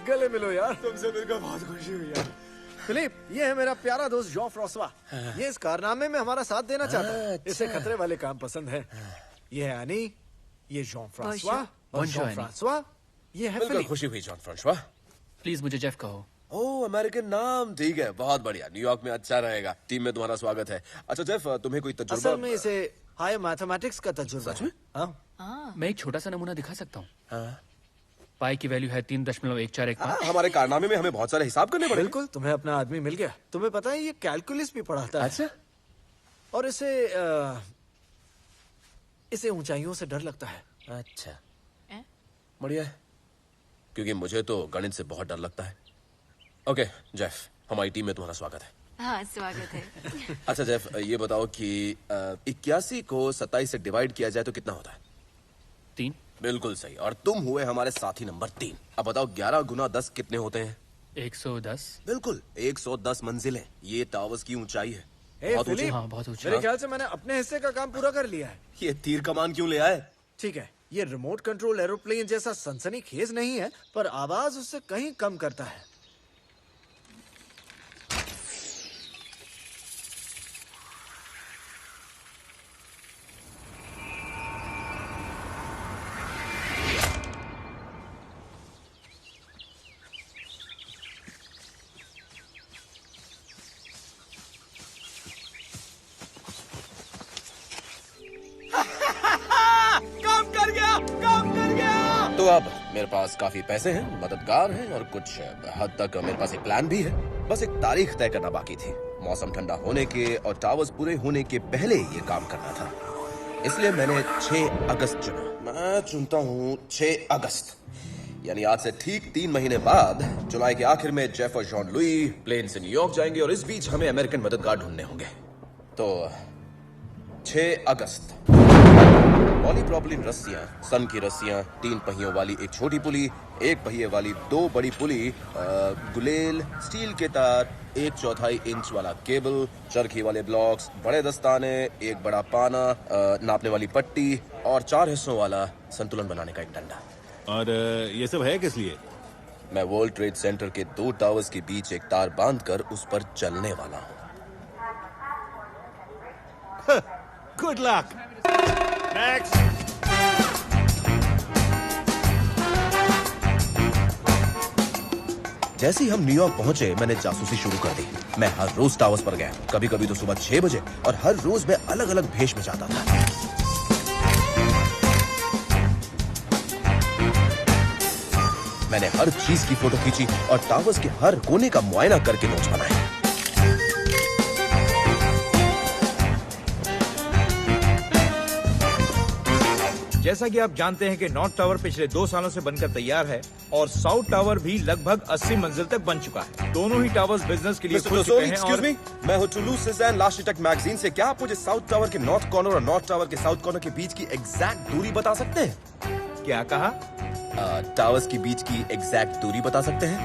गले मिलो यार। तुमसे मिलकर बहुत खुशी हुई यार। फिलिप, ये है मेरा प्यारा दोस्त जॉन फ्रांसवा। ये इस कारनामे में हमारा साथ देना चाहता है। इसे खतरे वाले काम पसंद है। ये है एनी, ये जॉन फ्रांसवा और जॉन फ्रांसवा, ये है मिलकर फिलिप। खुशी हुई जॉन फ्रांसवा। प्लीज मुझे जेफ कहो। ओह, अमेरिकन नाम, ठीक है, बहुत बढ़िया। न्यूयॉर्क में अच्छा रहेगा। टीम में तुम्हारा स्वागत है। अच्छा जेफ, तुम्हें कोई तजुर्बा? असल में इसे हाई मैथमेटिक्स का तजुर्बा है। हाँ? मैं एक छोटा सा नमूना दिखा सकता हूँ। पाई की वैल्यू है 3.1415। हमारे कारनामे में हमें बहुत सारे हिसाब करने पड़े। बिल्कुल, तुम्हें अपना आदमी मिल गया। तुम्हें पता है ये कैलकुलस भी पढ़ाता है। अच्छा। और इसे ऊंचाइयों से डर लगता है। अच्छा, बढ़िया है, क्योंकि मुझे तो गणित से बहुत डर लगता है। ओके जेफ, हमारी टीम में तुम्हारा स्वागत है। हाँ, स्वागत है। अच्छा जेफ, ये बताओ कि 81 को 27 से डिवाइड किया जाए तो कितना होता है? 3। बिल्कुल सही। और तुम हुए हमारे साथी नंबर 3। अब बताओ 11 गुना 10 कितने होते हैं? 110। बिल्कुल, 110 मंजिलें। ये टावर्स की ऊंचाई है। बहुत ऊंची। फिलिप, हाँ, बहुत ऊंचा। मेरे ख्याल से मैंने अपने हिस्से का काम पूरा कर लिया है। ये तीर कमान क्यों ले आए? ठीक है, ये रिमोट कंट्रोल एरोप्लेन जैसा सनसनीखेज नहीं है, पर आवाज उससे कहीं कम करता है। तो अब मेरे पास काफी पैसे हैं, मददगार हैं और कुछ हद तक मेरे पास एक प्लान भी है। बस एक तारीख तय करना बाकी थी। मौसम ठंडा होने के और टावर्स पूरे होने के पहले ये काम करना था। इसलिए मैंने 6 अगस्त चुना। मैं चुनता हूँ 6 अगस्त, यानी आज से ठीक 3 महीने बाद। जुलाई के आखिर में जेफ और जॉन लुई प्लेन से न्यूयॉर्क जाएंगे और इस बीच हमें अमेरिकन मददगार ढूंढने होंगे। तो 6 अगस्त पॉलीप्रोपिलीन रस्सियां, सन की रस्सियां, 3 पहियों वाली एक छोटी पुली, 1 पहिए वाली 2 बड़ी पुली, गुलेल, स्टील के तार, 1/4 इंच वाला केबल, चरखी वाले ब्लॉक्स, बड़े दस्ताने, एक बड़ा पाना, नापने वाली पट्टी और 4 हिस्सों वाला संतुलन बनाने का एक डंडा। और ये सब है किस लिए? मैं वर्ल्ड ट्रेड सेंटर के 2 टावर्स के बीच एक तार बांधकर उस पर चलने वाला हूँ। Good luck. नेक्स्ट। जैसे ही हम न्यूयॉर्क पहुंचे, मैंने जासूसी शुरू कर दी। मैं हर रोज टावर्स पर गया, कभी कभी तो सुबह 6 बजे, और हर रोज मैं अलग अलग भेष में जाता था। मैंने हर चीज की फोटो खींची और टावर्स के हर कोने का मुआयना करके नोट्स बनाए। जैसा कि आप जानते हैं कि नॉर्थ टावर पिछले 2 सालों से बनकर तैयार है और साउथ टावर भी लगभग 80 मंजिल तक बन चुका है। दोनों ही टावर्स बिजनेस के लिए खुल चुके हैं। और मैं हूँ टुलू सिज़न लार्सिटेक्ट मैगजीन से। क्या आप मुझे साउथ टावर के नॉर्थ कॉर्नर और नॉर्थ टावर के साउथ कॉर्नर के बीच की एग्जैक्ट दूरी बता सकते हैं? क्या कहा? टावर्स के बीच की एग्जैक्ट दूरी बता सकते हैं?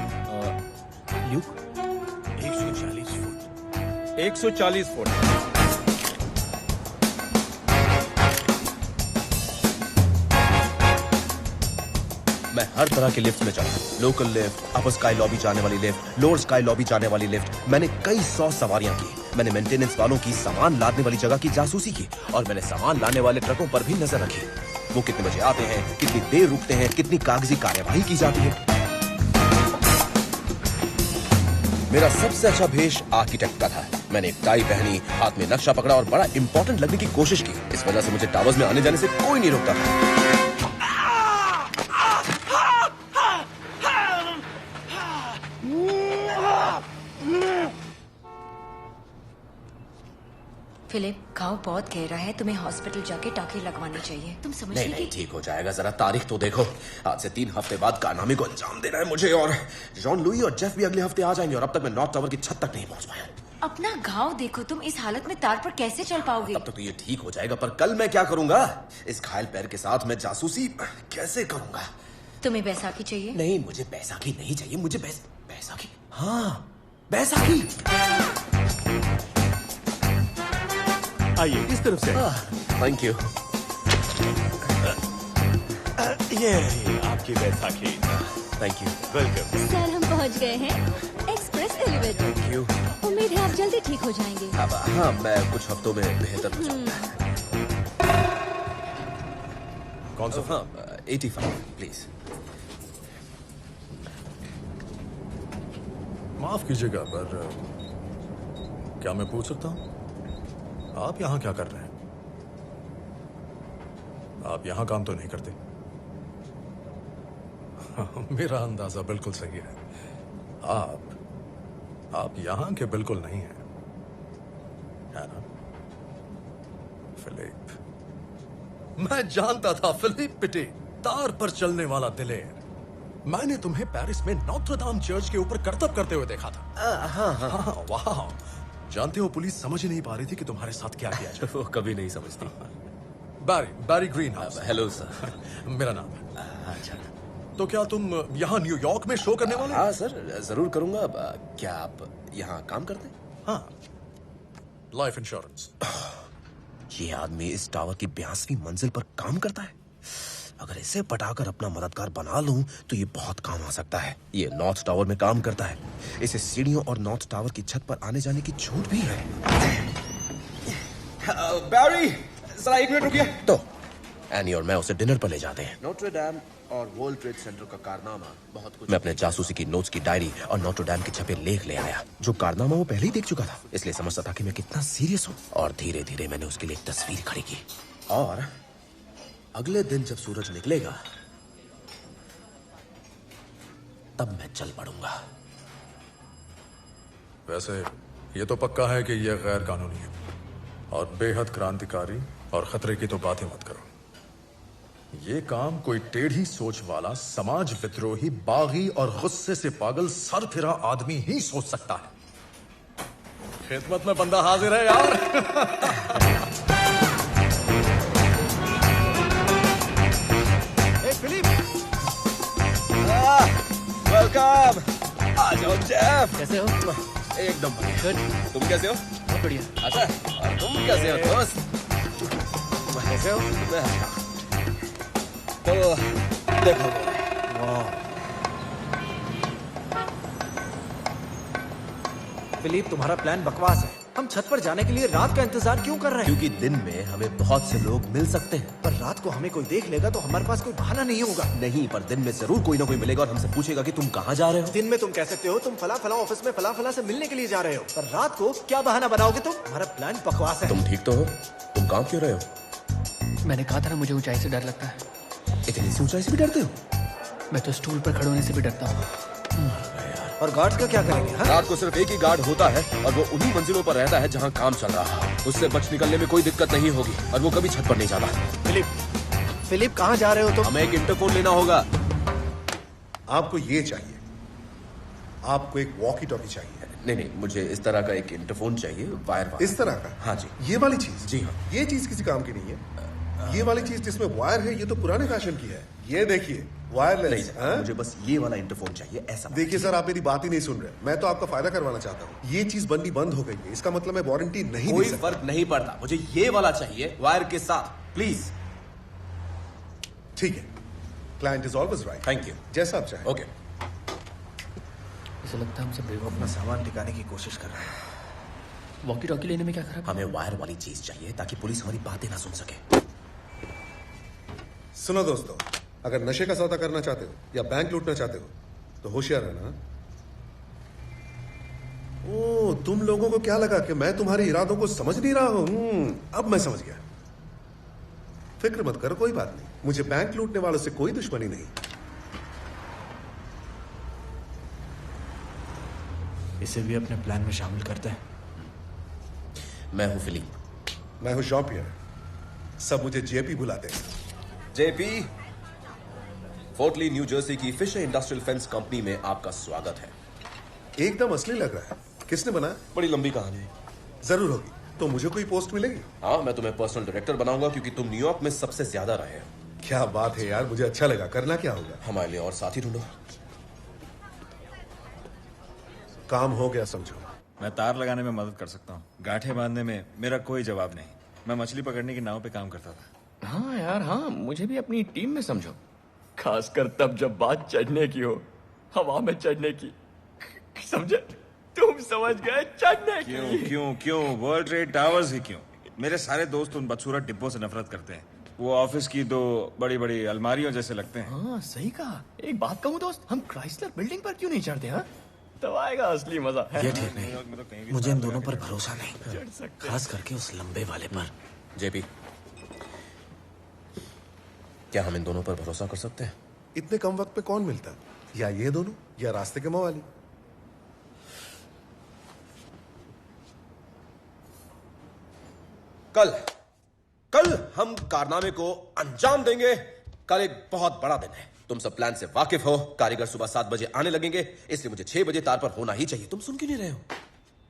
Luke, 140 foot. मैं हर तरह के लिफ्ट में चढ़ा, लोकल लिफ्ट, अपर स्काई लॉबी जाने वाली लिफ्ट, लोअर स्काई लॉबी जाने वाली लिफ्ट। मैंने कई 100 सवारियां की। मैंने मेंटेनेंस वालों की सामान लादने वाली जगह की जासूसी की और मैंने सामान लाने वाले ट्रकों पर भी नजर रखी। वो कितने बजे आते हैं, कितनी देर रुकते हैं, कितनी कागजी कार्यवाही की जाती है। मेरा सबसे अच्छा भेष आर्किटेक्ट का था। मैंने एक टाई पहनी, हाथ में नक्शा पकड़ा और बड़ा इंपॉर्टेंट लगने की कोशिश की। इस वजह से मुझे टावर्स में आने जाने से कोई नहीं रोकता था। फिलिप, घाव बहुत गहरा है, तुम्हें हॉस्पिटल जाके टाके लगवाने चाहिए। तुम समझ नहीं नहीं, ठीक हो जाएगा। जरा तारीख तो देखो, आज से 3 हफ्ते बाद कारनामे को अंजाम देना है मुझे, और जॉन लुई और जेफ भी अगले हफ्ते आ जाएंगे, और अब तक मैं नॉर्थ टावर की छत तक नहीं पहुंच पाया। अपना घाव देखो, तुम इस हालत में तार पर कैसे चल पाओगे? तब तक तो ये ठीक हो जाएगा, पर कल मैं क्या करूंगा? इस घायल पैर के साथ मैं जासूसी कैसे करूंगा? तुम्हें बैसाखी चाहिए? नहीं, मुझे बैसाखी नहीं चाहिए, मुझे बैसाखी, हाँ बैसाखी। आइए इस तरफ से। Thank you. ये आपकी Baisakhi. Thank you. Welcome. Sir, हम पहुंच गए हैं एक्सप्रेस एलिवेटर। Thank you. उम्मीद है आप जल्दी ठीक हो जाएंगे। अब हाँ, मैं कुछ हफ्तों में बेहतर हो जाऊंगा। कौन सा? हाँ, 85 प्लीज। माफ कीजिएगा, पर क्या मैं पूछ सकता हूँ आप यहाँ क्या कर रहे हैं? आप यहाँ काम तो नहीं करते? मेरा अंदाजा बिल्कुल सही है। आप यहाँ के बिल्कुल नहीं हैं, है ना फिलिप? मैं जानता था फिलिप पिटे, तार पर चलने वाला दिलेर। मैंने तुम्हें पेरिस में नोत्र-दाम चर्च के ऊपर करतब करते हुए देखा था। हाँ, वाह। जानते हो, पुलिस समझ ही नहीं पा रही थी कि तुम्हारे साथ क्या किया जाए। वो कभी नहीं समझती। बैरी ग्रीन हाउस। Hello sir. मेरा नाम है। अच्छा, तो क्या तुम यहाँ न्यूयॉर्क में शो करने वाले? हाँ सर, जरूर करूंगा। क्या आप यहाँ काम करते हैं? हाँ, लाइफ इंश्योरेंस। ये आदमी इस टावर की 82वीं मंजिल पर काम करता है। अगर इसे पटाकर अपना मददगार बना लूं तो ये बहुत काम आ सकता है। ये नॉर्थ टावर में काम करता है। इसे सीढ़ियों और नॉर्थ टावर की छत पर आने जाने की छूट भी है। बैरी, जरा 1 मिनट रुकिए। तो एनी और मैं उसे डिनर पर ले जाते हैं। नोट्रे डैम और वर्ल्ड ट्रेड सेंटर का कारनामा बहुत कुछ। मैं अपने जासूसी की नोट्स की डायरी और नोट्रे डैम के छपे लेख ले आया। जो कारनामा वो पहले ही देख चुका था, इसलिए समझता था कि मैं कितना सीरियस हूँ। और धीरे धीरे मैंने उसके लिए एक तस्वीर खड़ी की। और अगले दिन जब सूरज निकलेगा तब मैं चल पड़ूंगा। वैसे ये तो पक्का है कि यह गैर कानूनी है और बेहद क्रांतिकारी, और खतरे की तो बात ही मत करो। ये काम कोई टेढ़ी सोच वाला, समाज विद्रोही, बागी और गुस्से से पागल सरफिरा आदमी ही सोच सकता है। खिदमत में बंदा हाजिर है यार। वेलकम। आ जाओ जेफ। कैसे हो? एकदम बढ़िया। तुम कैसे हो? बहुत बढ़िया। अच्छा, और तुम कैसे हो दोस्त? कैसे हो? तो देखो, फिलिप, तुम्हारा प्लान बकवास है। हम छत पर जाने के लिए रात का इंतजार क्यों कर रहे हैं? क्योंकि दिन में हमें बहुत से लोग मिल सकते हैं। पर रात को हमें कोई देख लेगा तो हमारे पास कोई बहाना नहीं होगा। नहीं, पर दिन में जरूर कोई ना कोई मिलेगा और हमसे पूछेगा कि तुम कहाँ जा रहे हो। दिन में तुम कह सकते हो तुम फला फला ऑफिस में फला फला से मिलने के लिए जा रहे हो, पर रात को क्या बहाना बनाओगे तुम? हमारा प्लान बकवास है। तुम ठीक तो हो? तुम काम क्यों रहे हो? मैंने कहा था ना, मुझे ऊंचाई से डर लगता है। इतनी सी ऊंचाई से भी डरते हो? मैं तो स्टूल पर खड़े होने से भी डरता हूँ। और गार्ड्स का क्या करेंगे? रात को सिर्फ एक ही गार्ड होता है और वो उन्हीं मंजिलों पर रहता है जहाँ काम चल रहा है। उससे बच निकलने में कोई दिक्कत नहीं होगी और वो कभी छत पर नहीं जाता। फिलिप, कहाँ जा रहे हो तुम? हमें एक इंटरफोन लेना होगा। आपको ये चाहिए, आपको एक वॉकी टॉकी चाहिए। नहीं, मुझे इस तरह का एक इंटरफोन चाहिए, वायर वाला। इस तरह का? हाँ जी। ये वाली चीज? जी हाँ। ये चीज किसी काम की नहीं है। ये वाली चीज जिसमें वायर है, ये तो पुराने फैशन की है। ये देखिए, वायरलेस। मुझे बस ये वाला इंटरफोन चाहिए, ऐसा। देखिए सर, आप मेरी बात ही नहीं सुन रहे। मैं तो आपका फायदा करवाना चाहता हूँ। ये चीज बननी बंद हो गई है, इसका मतलब मैं वारंटी नहीं कोई दे सकता। फर्क नहीं पड़ता, मुझे ये वाला चाहिए वायर के साथ, प्लीज। ठीक है, client is always right. Thank you. जैसा आप चाहें। ओके। ऐसा लगता है हमसे बेवकूफ अपना सामान टिकाने की कोशिश कर रहे हैं। वॉकी टॉकी लेने में क्या खराब? हमें वायर वाली चीज चाहिए ताकि पुलिस हमारी बातें ना सुन सके। सुनो दोस्तों, अगर नशे का सौदा करना चाहते हो या बैंक लूटना चाहते हो तो होशियार रहना। ओ, तुम लोगों को क्या लगा कि मैं तुम्हारे इरादों को समझ नहीं रहा हूं? अब मैं समझ गया। फिक्र मत करो, कोई बात नहीं। मुझे बैंक लूटने वालों से कोई दुश्मनी नहीं। इसे भी अपने प्लान में शामिल करते हैं। मैं हूं फिलिप, मैं हूं जॉन पियर। सब मुझे जेपी बुलाते हैं। जेपी, फोर्टली न्यू जर्सी की फिशर इंडस्ट्रियल फेंस कंपनी में आपका स्वागत है। एकदम असली लग रहा है। किसने बनाया? बड़ी लंबी कहानी है। जरूर होगी। तो मुझे कोई पोस्ट मिलेगी? हाँ, मैं तुम्हें पर्सनल डायरेक्टर बनाऊंगा क्योंकि तुम न्यूयॉर्क में सबसे ज्यादा रहे हो। क्या बात है यार, मुझे अच्छा लगा। करना क्या होगा? हमारे लिए और साथी ढूंढो। काम हो गया समझो। मैं तार लगाने में मदद कर सकता हूँ, गांठें बांधने में मेरा कोई जवाब नहीं। मैं मछली पकड़ने की नाव पे काम करता था। हाँ यार हाँ, मुझे भी अपनी टीम में समझो, खासकर तब जब बात चढ़ने की हो, हवा में चढ़ने की। समझे? तुम समझ गए, चढ़ने की। क्यों क्यों क्यों वर्ल्ड ट्रेड टावर्स ही क्यों? मेरे सारे दोस्त उन बदसूरत डिब्बों से नफरत करते हैं। वो ऑफिस की दो बड़ी बड़ी अलमारियों जैसे लगते हैं। हाँ सही कहा। एक बात कहूँ दोस्त, हम क्राइसलर बिल्डिंग पर क्यों नहीं चढ़ते? हाँ, तब आएगा असली मजा। ये ठीक नहीं, मुझे इन दोनों पर भरोसा नहीं, खास करके उस लंबे वाले पर। जेपी, क्या हम इन दोनों पर भरोसा कर सकते हैं? इतने कम वक्त पे कौन मिलता? या ये दोनों या रास्ते के मवाली। कल हम कारनामे को अंजाम देंगे। कल एक बहुत बड़ा दिन है। तुम सब प्लान से वाकिफ हो। कारीगर सुबह 7 बजे आने लगेंगे, इसलिए मुझे 6 बजे तार पर होना ही चाहिए। तुम सुन क्यों नहीं रहे हो?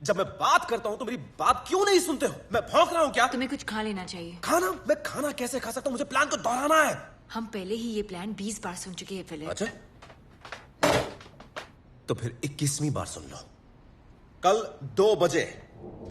जब मैं बात करता हूं तो मेरी बात क्यों नहीं सुनते हो? मैं भौंक रहा हूं क्या? तुम्हें कुछ खा लेना चाहिए। खाना? मैं खाना कैसे खा सकता हूं? मुझे प्लान को दोहराना है। हम पहले ही ये प्लान 20 बार सुन चुके हैं फिलिप। अच्छा, तो फिर 21वीं बार सुन लो। कल 2 बजे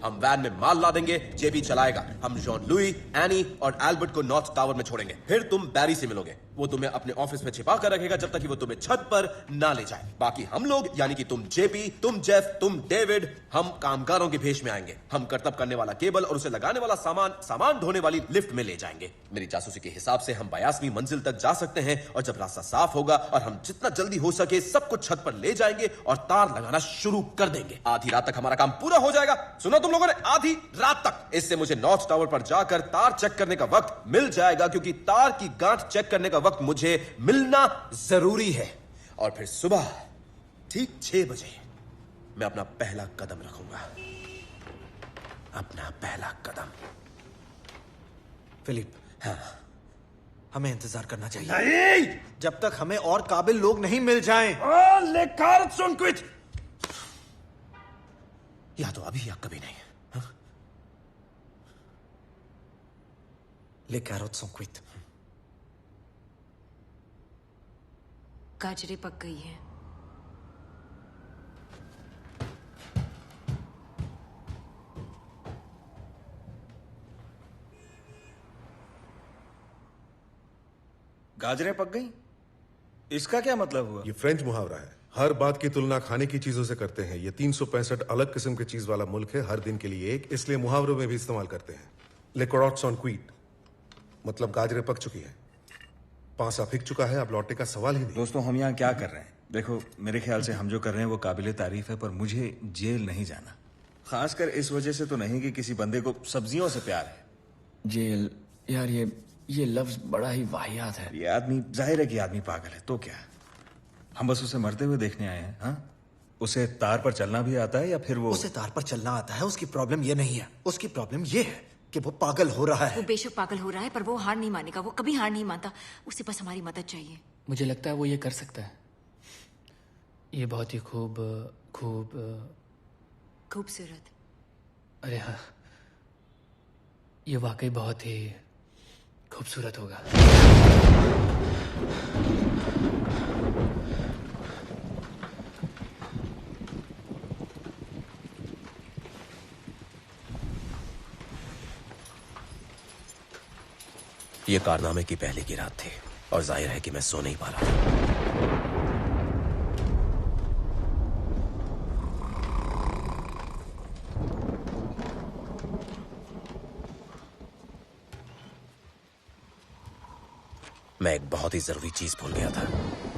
हम वैन में माल ला देंगे, जेबी चलाएगा। हम जॉन लुई, एनी और एल्बर्ट को नॉर्थ टावर में छोड़ेंगे। फिर तुम बैरी से मिलोगे। वो तुम्हें अपने ऑफिस में छिपा कर रखेगा जब तक कि वो तुम्हें छत पर ना ले जाए। बाकी हम लोग, यानी कि तुम जेपी, तुम जेफ, तुम डेविड, हम कामगारों के भेष में आएंगे। हम करतब करने वाला केबल और उसे लगाने वाला सामान ढोने वाली लिफ्ट में ले जाएंगे। मेरी जासूसी के हिसाब से हम 82वीं मंजिल तक जा सकते हैं और जब रास्ता साफ होगा और हम जितना जल्दी हो सके सब कुछ छत पर ले जाएंगे और तार लगाना शुरू कर देंगे। आधी रात तक हमारा काम पूरा हो जाएगा। सुना तुम लोगों ने? आधी रात तक। इससे मुझे नॉर्थ टावर पर जाकर तार चेक करने का वक्त मिल जाएगा, क्योंकि तार की गांठ चेक करने का वक्त मुझे मिलना जरूरी है। और फिर सुबह ठीक 6 बजे मैं अपना पहला कदम रखूंगा। अपना पहला कदम। फिलिप, हाँ, हमें इंतजार करना चाहिए। नहीं, जब तक हमें और काबिल लोग नहीं मिल जाएं। या तो अभी या कभी नहीं। ले कैरोट सोंक्वित। गाजरें पक गई हैं। गाजरें पक गई? इसका क्या मतलब हुआ? ये फ्रेंच मुहावरा है। हर बात की तुलना खाने की चीजों से करते हैं। ये 365 अलग किस्म की चीज वाला मुल्क है, हर दिन के लिए एक, इसलिए मुहावरों में भी इस्तेमाल करते हैं। ले कैरोट्स ऑन क्वीट मतलब गाजरें पक चुकी है। पांसा फिक चुका है, अब लौटने का सवाल ही नहीं। दोस्तों, हम यहाँ क्या कर रहे हैं? देखो, मेरे ख्याल से हम जो कर रहे हैं वो काबिले तारीफ है, पर मुझे जेल नहीं जाना। खासकर इस वजह से तो नहीं कि किसी बंदे को सब्जियों से प्यार है। जेल? यार ये लफ्ज बड़ा ही वाहियात है। ये आदमी, जाहिर है कि आदमी पागल है, तो क्या? हम बस उसे मरते हुए देखने आए हैं। हाँ, उसे तार पर चलना भी आता है या फिर वो? उसे तार पर चलना आता है। उसकी प्रॉब्लम ये नहीं है, उसकी प्रॉब्लम ये है कि वो पागल हो रहा है। वो बेशक पागल हो रहा है, पर वो हार नहीं मानेगा। वो कभी हार नहीं मानता। उसे बस हमारी मदद चाहिए। मुझे लगता है वो ये कर सकता है। ये बहुत ही खूबसूरत। अरे हाँ, ये वाकई बहुत ही खूबसूरत होगा। ये कारनामे की पहले की रात थी और जाहिर है कि मैं सो नहीं पा रहा था। मैं एक बहुत ही जरूरी चीज भूल गया था।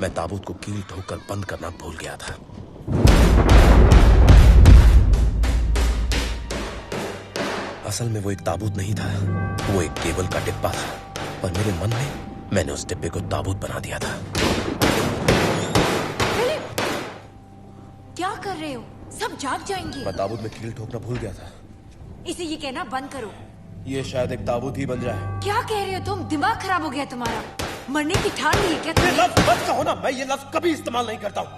मैं ताबूत को कील ठोककर बंद करना भूल गया था। असल में वो एक ताबूत नहीं था, वो एक केबल का डिब्बा था, और मेरे मन में मैंने उस डिब्बे को ताबूत बना दिया था। फिलिप, क्या कर रहे हो? सब जाग जाएंगे। मैं ताबूत में कील ठोकना भूल गया था। इसे ये कहना बंद करो। ये शायद एक ताबूत ही बन जाए। क्या कह रहे हो तुम? दिमाग खराब हो गया तुम्हारा? मरने की ठान ली है क्या तुमने? लफ्ज मत कहो ना, मैं ये लफ्ज कभी इस्तेमाल नहीं करता हूँ।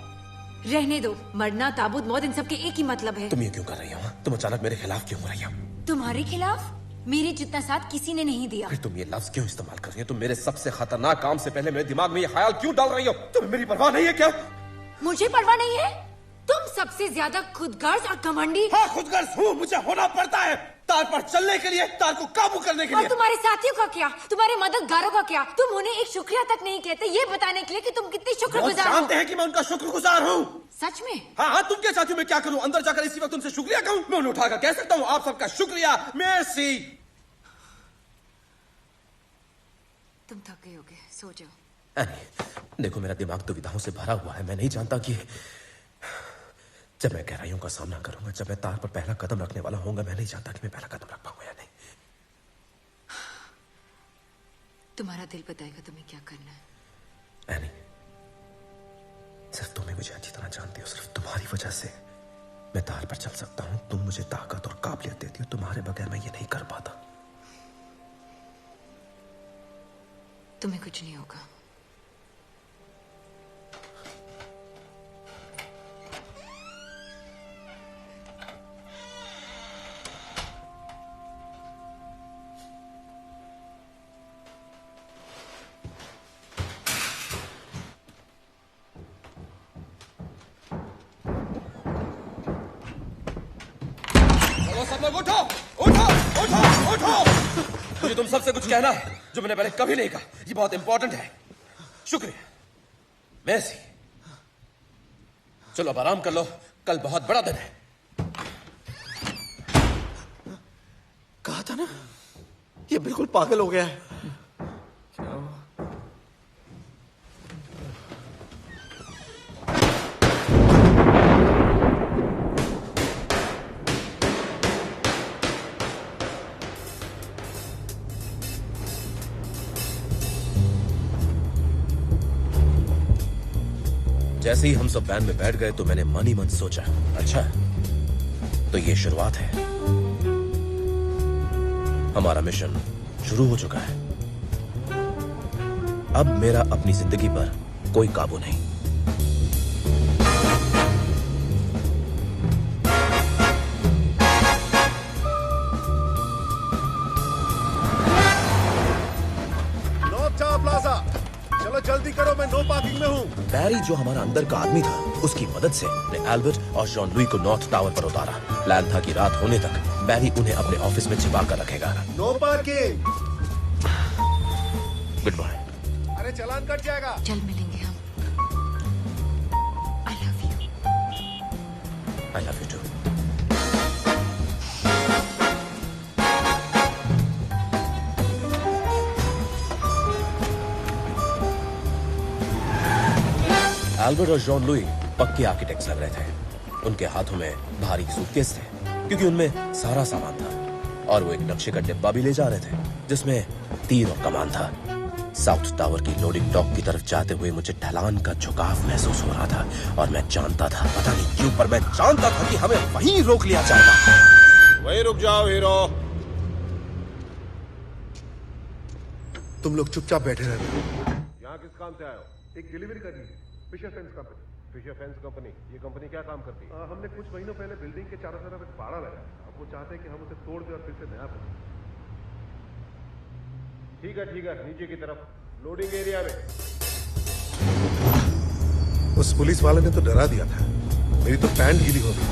रहने दो, मरना ताबूत मौत इन सब के एक ही मतलब है। तुम ये क्यों कर रही हो? तुम अचानक मेरे खिलाफ क्यों हो रही हो? तुम्हारे खिलाफ? मेरे जितना साथ किसी ने नहीं दिया। फिर तुम ये लफ्ज क्यों इस्तेमाल कर रही हो? तुम मेरे सबसे खतरनाक काम से पहले मेरे दिमाग में ये ख्याल क्यों डाल रही हो? तुम्हें मेरी परवाह नहीं है क्या? मुझे परवाह नहीं है? तुम सबसे ज्यादा खुदगर्ज और घमंडी। हाँ, खुदगर्ज हूँ, मुझे होना पड़ता है तार पर चलने के लिए, तार को काबू करने के लिए। और तुम्हारे साथियों का क्या? तुम्हारे मददगारों का क्या? तुम उन्हें एक शुक्रिया तक नहीं कहते, ये बताने के लिए कि तुम कितने शुक्रगुजार हो। जानते हैं कि मैं उनका शुक्रगुजार हूँ। सच में? हाँ, तुम क्या चाहती हो मैं क्या करूँ? अंदर जाकर इसी वक्त तुमसे शुक्रिया कहूँ? मैं उन्हें उठाकर कह सकता हूँ आप सबका शुक्रिया, मेर्सी। तुम थक गए होगे, सो जाओ। देखो, मेरा दिमाग दुविधाओं से भरा हुआ है। मैं नहीं जानता कि जब मैं गहराइयों का सामना करूंगा, जब मैं तार पर पहला कदम रखने वाला होऊंगा, मैं नहीं जानता कि मैं पहला कदम रख पाऊंगा या नहीं। तुम्हारा दिल बताएगा तुम्हें क्या करना है। एनी, सिर्फ तुम ही मुझे अच्छी तरह जानती हो। सिर्फ तुम्हारी वजह से मैं तार पर चल सकता हूं। तुम मुझे ताकत और काबिलियत देती हो। तुम्हारे बगैर मैं ये नहीं कर पाता। तुम्हें कुछ नहीं होगा। सब लोग उठो, उठो, उठो, उठो। मुझे तुम सबसे कुछ कहना है जो मैंने पहले कभी नहीं कहा। ये बहुत इंपॉर्टेंट है। शुक्रिया, मेर्सी। चलो अब आराम कर लो, कल बहुत बड़ा दिन है। कहा था ना, ये बिल्कुल पागल हो गया है। जैसे ही हम सब वैन में बैठ गए तो मैंने मन ही मन सोचा, अच्छा तो ये शुरुआत है। हमारा मिशन शुरू हो चुका है। अब मेरा अपनी जिंदगी पर कोई काबू नहीं। प्लाजा, चलो जल्दी करो, मैं नो पार्किंग में हूँ। बैरी जो हमारा अंदर का आदमी था, उसकी मदद से ने एल्बर्ट और जॉन लुई को नॉर्थ टावर पर उतारा। प्लान था कि रात होने तक बैरी उन्हें अपने ऑफिस में छिपा कर रखेगा। No parking. Goodbye. अरे चालान कट जाएगा। जल्द मिलेंगे हम। I love you. I love you too. Albert और जॉन लुई पक्के आर्किटेक्ट्स लग रहे थे। उनके हाथों में भारी सूटकेस थे क्योंकि उनमें सारा सामान था, और वो एक नक्शे का डिब्बा भी ले जा रहे थे जिसमें तीर और कमान था। साउथ टावर की लोडिंग डॉक की तरफ जाते हुए मुझे ढलान का झुकाव महसूस हो रहा था, और मैं जानता था, पता नहीं क्यों, पर मैं जानता था कि हमें वहीं रोक लिया जाएगा। वहीं रुक जाओ हीरो। तुम लोग चुपचाप बैठे रहना। यहाँ किस काम से आए हो? एक डिलीवरी करनी है। Fisher fence company. Fisher fence company, ये कंपनी क्या काम करती है? हमने कुछ महीनों पहले बिल्डिंग के चारों तरफ एक बाड़ा लगाया। अब वो चाहते हैं कि हम उसे तोड़ दें और फिर से नया बनाएं। ठीक है, नीचे की तरफ लोडिंग एरिया में। उस पुलिस वाले ने तो डरा दिया था। मेरी तो पैंट गीली हो गई।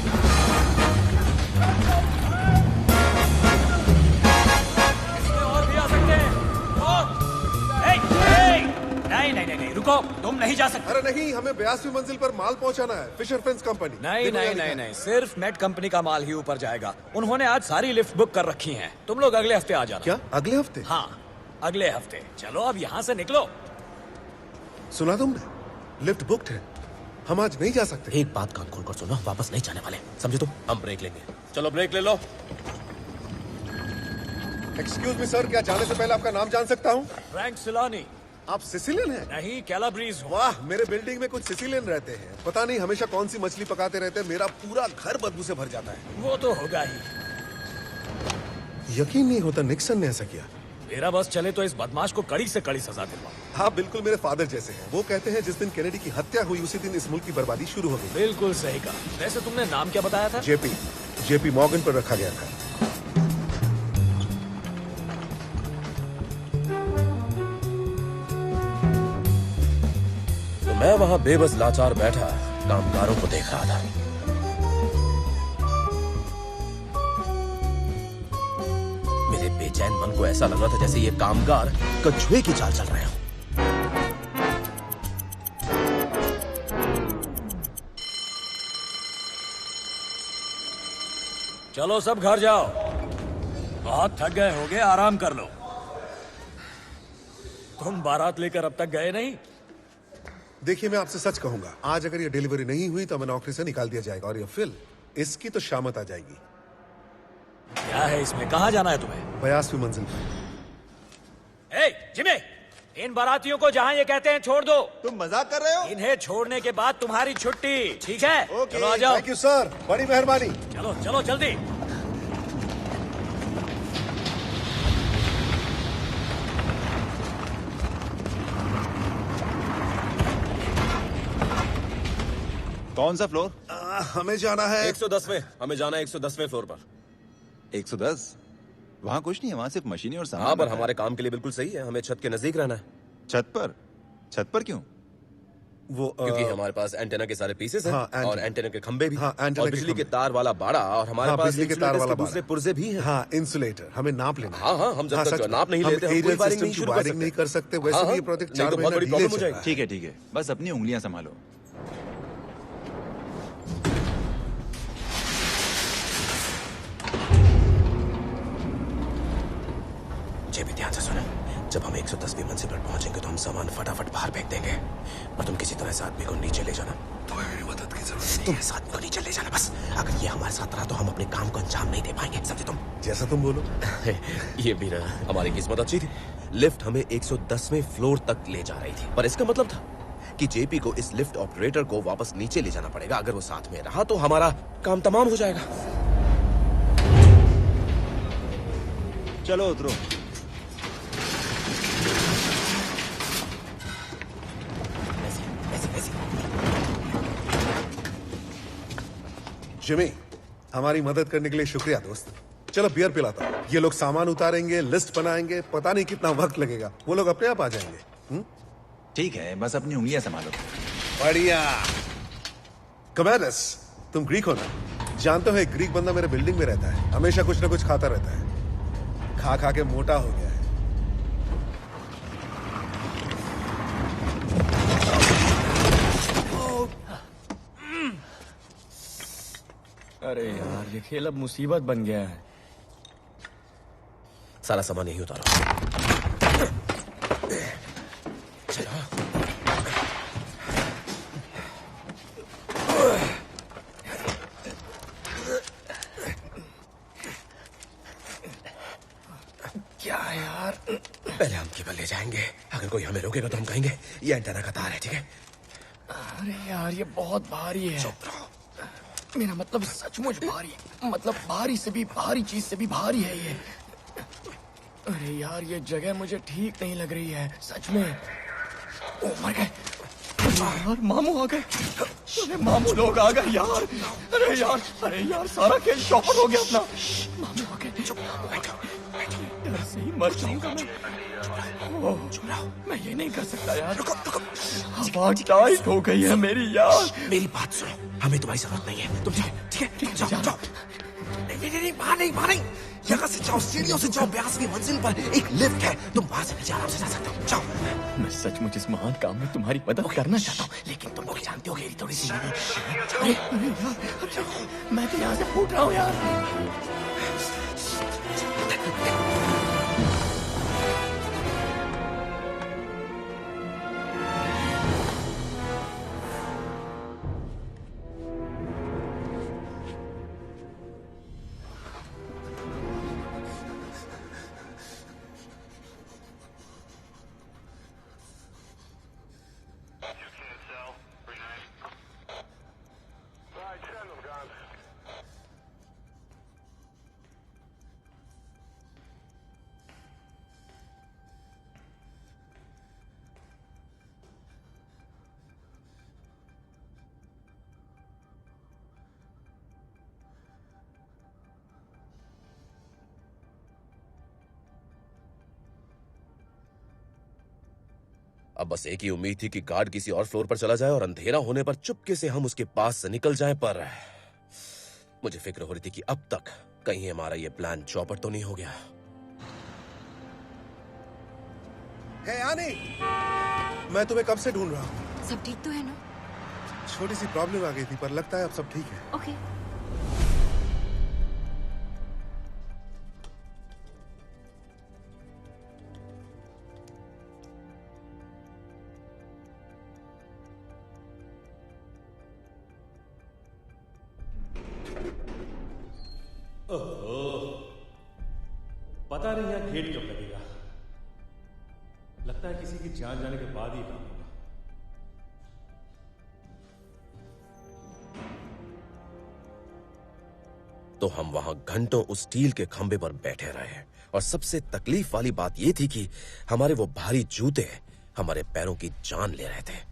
और भी आ सकते हैं। नहीं, रुको, तुम नहीं जा सकते। अरे नहीं, हमें 82वीं मंजिल पर माल पहुंचाना है। Fisher fence company. नहीं, सिर्फ नेट कंपनी का माल ही ऊपर जाएगा। उन्होंने आज सारी लिफ्ट बुक कर रखी हैं। तुम लोग अगले हफ्ते आ जाना। क्या अगले हफ्ते? हाँ, अगले हफ्ते। चलो अब यहाँ से निकलो। सुना तुमने? लिफ्ट बुक्ड है, हम आज नहीं जा सकते। एक बात कान खोलकर सुनो, वापस नहीं जाने वाले, समझे तुम? हम ब्रेक लेंगे। चलो ब्रेक ले लो। एक्सक्यूज मी सर, क्या जाने से पहले आपका नाम जान सकता हूँ? फ्रैंक सिलानी। आप सिसिलियन हैं? नहीं, कैलाब्रीज। वाह, मेरे बिल्डिंग में कुछ सिसिलियन रहते हैं। पता नहीं हमेशा कौन सी मछली पकाते रहते हैं। मेरा पूरा घर बदबू से भर जाता है। वो तो होगा ही। यकीन नहीं होता निक्सन ने ऐसा किया। मेरा बस चले तो इस बदमाश को कड़ी से कड़ी सजा दिलवाओ। आप बिल्कुल मेरे फादर जैसे हैं। वो कहते हैं जिस दिन कैनेडी की हत्या हुई उसी दिन इस मुल्क की बर्बादी शुरू हो गई। बिल्कुल सही कहा। वैसे तुमने नाम क्या बताया था? जेपी मॉर्गन पर रखा गया था। तो मैं वहां बेबस लाचार बैठा कामगारों को देख रहा था। मेरे बेचैन मन को ऐसा लगा था जैसे ये कामगार कछुए की चाल चल रहे हो। चलो सब घर जाओ, बहुत थक गए होगे, आराम कर लो। तुम बारात लेकर अब तक गए नहीं? देखिए मैं आपसे सच कहूंगा, आज अगर ये डिलीवरी नहीं हुई तो हमें नौकरी से निकाल दिया जाएगा और ये फिल इसकी तो शामत आ जाएगी। क्या है इसमें? कहाँ जाना है तुम्हें? 82वीं मंजिल पर। ए, जिमी, इन बारातियों को जहाँ ये कहते हैं छोड़ दो। तुम मजाक कर रहे हो? इन्हें छोड़ने के बाद तुम्हारी छुट्टी, ठीक है? चलो आ जाओ। थैंक यू सर, बड़ी मेहरबानी। चलो चलो जल्दी। कौन सा फ्लोर? हमें जाना है 110वें। हमें जाना है 110वें फ्लोर पर। 110? वहाँ कुछ नहीं है, वहाँ सिर्फ मशीनें और सामान। हाँ, पर हमारे काम के लिए बिल्कुल सही है। हमें छत के नजदीक रहना है। छत पर? छत पर क्यों? वो क्योंकि हमारे पास एंटेना के सारे पीसेस हैं। हाँ, और एंटेना के खंभे भी। हाँ, एंटेना और के बिजली के खंभे। तार वाला बाड़ा। और हमारे पास बिजली के तार वाला दूसरे पुर्जे भी हैं। हाँ, इंसुलेटर। हमें नाप लेना है। हाँ, हम जब तक सच नाप नहीं लेते, हम कोई वायरिंग नहीं शुरू कर सकते। नहीं कर सकते। वैसे भी ये प्रोजेक्ट 4 महीने डिले चल रहा है। ठीक है, बस अपनी उंगलियां संभालो। जेबी ध्यान से सुनो। जब हम 110वीं मंजिल पर पहुंचेंगे तो हम सामान फटाफट बाहर फेंक देंगे और तुम किसी तरह इस आदमी को नीचे ले जाना। तुम्हें मेरी मदद की जरूरत नहीं। तुम इस आदमी को नीचे ले जाना बस। अगर ये हमारे साथ रहा तो हम अपने काम को अंजाम नहीं दे पाएंगे, समझे तुम? जैसा तुम बोलो। ये भी रहा, हमारी किस्मत अच्छी थी। लिफ्ट हमें 110वें फ्लोर तक ले जा रही थी, पर इसका मतलब था कि जेपी को इस लिफ्ट ऑपरेटर को वापस नीचे ले जाना पड़ेगा। अगर वो साथ में रहा तो हमारा काम तमाम हो जाएगा। चलो उतरो। जिमी, हमारी मदद करने के लिए शुक्रिया दोस्त। चलो बियर पिलाता हूँ। ये लोग सामान उतारेंगे, लिस्ट बनाएंगे, पता नहीं कितना वक्त लगेगा। वो लोग अपने आप आ जाएंगे। ठीक है, बस अपनी उंगलियां संभालो। बढ़िया। कमेरस, तुम ग्रीक हो ना? जानते हो एक ग्रीक बंदा मेरे बिल्डिंग में रहता है। हमेशा कुछ ना कुछ खाता रहता है। खा खा के मोटा हो गया है। अरे यार, ये खेल अब मुसीबत बन गया है। सारा सामान यही उतारो। चलो। क्या यार? पहले हम केबल ले जाएंगे। अगर कोई हमें रोकेगा तो हम कहेंगे ये एंटेना का तार है, ठीक है? अरे यार, ये बहुत भारी है। चुप रहो। मेरा मतलब सचमुच भारी है। मतलब भारी से भी भारी चीज से भी भारी है ये। अरे यार, ये जगह मुझे ठीक नहीं लग रही है सच में। ओ मर गए यार, मामू आ गए। अरे मामू लोग आ गए यार। अरे यार, सारा खेल चौपट हो गया अपना। मामू आ गए। डर से ही मर जाऊंगा मैं। मैं ये नहीं कर सकता यार। हवा टाइट हो गई है मेरी यार। मेरी बात सुनो, हमें तुम्हारी जरूरत नहीं है। तुम जाओ, ठीक है? जाओ। नहीं, वहां नहीं। यहाँ से जाओ, सीढ़ियों से जाओ। 82वीं मंजिल पर एक लिफ्ट है, तुम वहां से नीचे आराम से जा सकते हो। जाओ। मैं सचमुच इस महान काम में तुम्हारी मदद करना चाहता हूँ, लेकिन तुम भी जानते हो मेरी थोड़ी सी। अरे यार, मैं तो यहाँ से फूट रहा हूँ यार। अब बस एक ही उम्मीद थी कि गार्ड किसी और फ्लोर पर चला जाए और अंधेरा होने पर चुपके से हम उसके पास से निकल जाएं, पर मुझे फिक्र हो रही थी कि अब तक कहीं हमारा ये प्लान चौपट तो नहीं हो गया। हे आनी, मैं तुम्हें कब से ढूंढ रहा हूँ। सब ठीक तो है ना? छोटी सी प्रॉब्लम आ गई थी, पर लगता है अब सब ठीक है। ओके। ओह, पता नहीं यार गेट कब लगेगा। लगता है किसी की जान जाने के बाद ही काम होगा। तो हम वहां घंटों उस स्टील के खंभे पर बैठे रहे और सबसे तकलीफ वाली बात यह थी कि हमारे वो भारी जूते हमारे पैरों की जान ले रहे थे।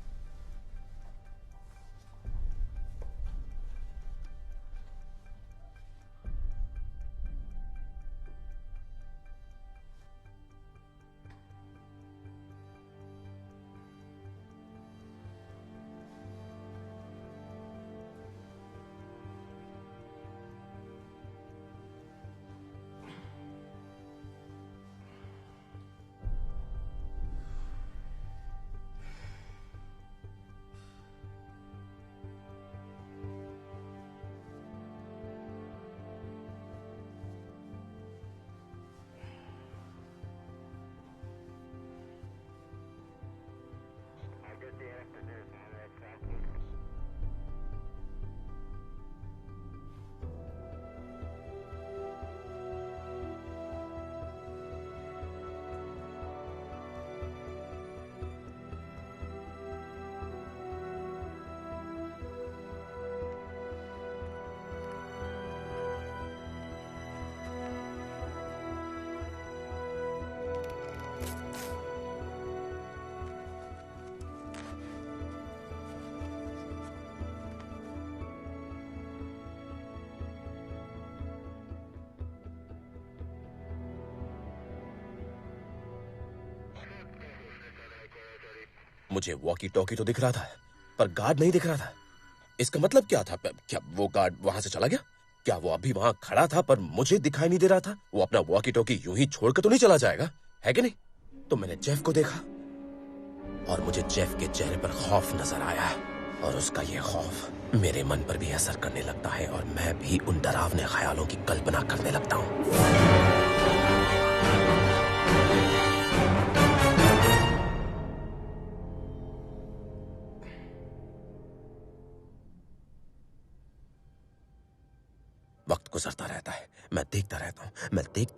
मुझे वॉकी टॉकी तो दिख रहा था, पर गार्ड नहीं दिख रहा था। इसका मतलब क्या था? क्या वो गार्ड वहां से चला गया? क्या वो अभी वहां खड़ा था पर मुझे दिखाई नहीं दे रहा था? वो अपना वॉकी टॉकी यूं ही छोड़कर तो नहीं चला जाएगा, है कि नहीं? तो मैंने जेफ को देखा और मुझे जेफ के चेहरे पर खौफ नजर आया और उसका ये खौफ मेरे मन पर भी असर करने लगता है और मैं भी उन डरावने ख्यालों की कल्पना करने लगता हूं। वक्त गुजरता रहता है, मैं देखता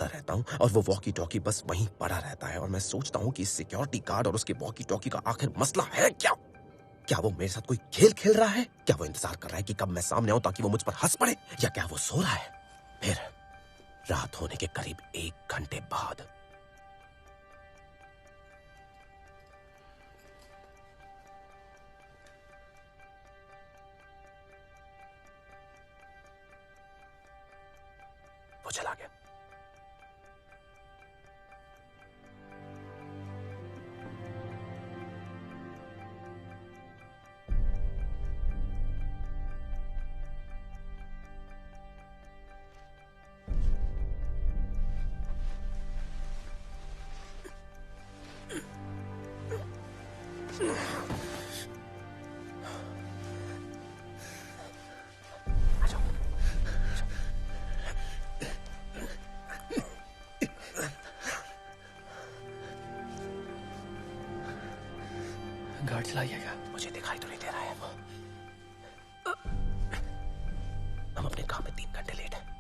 रहता हूं और वो वॉकी टॉकी बस वहीं पड़ा रहता है और मैं सोचता हूं कि सिक्योरिटी गार्ड और उसके वॉकी टॉकी का आखिर मसला है क्या? क्या वो मेरे साथ कोई खेल खेल रहा है? क्या वो इंतजार कर रहा है कि कब मैं सामने आऊं ताकि वो मुझ पर हंस पड़े? या क्या वो सो रहा है? फिर रात होने के करीब 1 घंटे बाद वो चला गया। गार्ड चला गया क्या? मुझे दिखाई तो नहीं दे रहा है वो। हम अपने काम में 3 घंटे लेट हैं।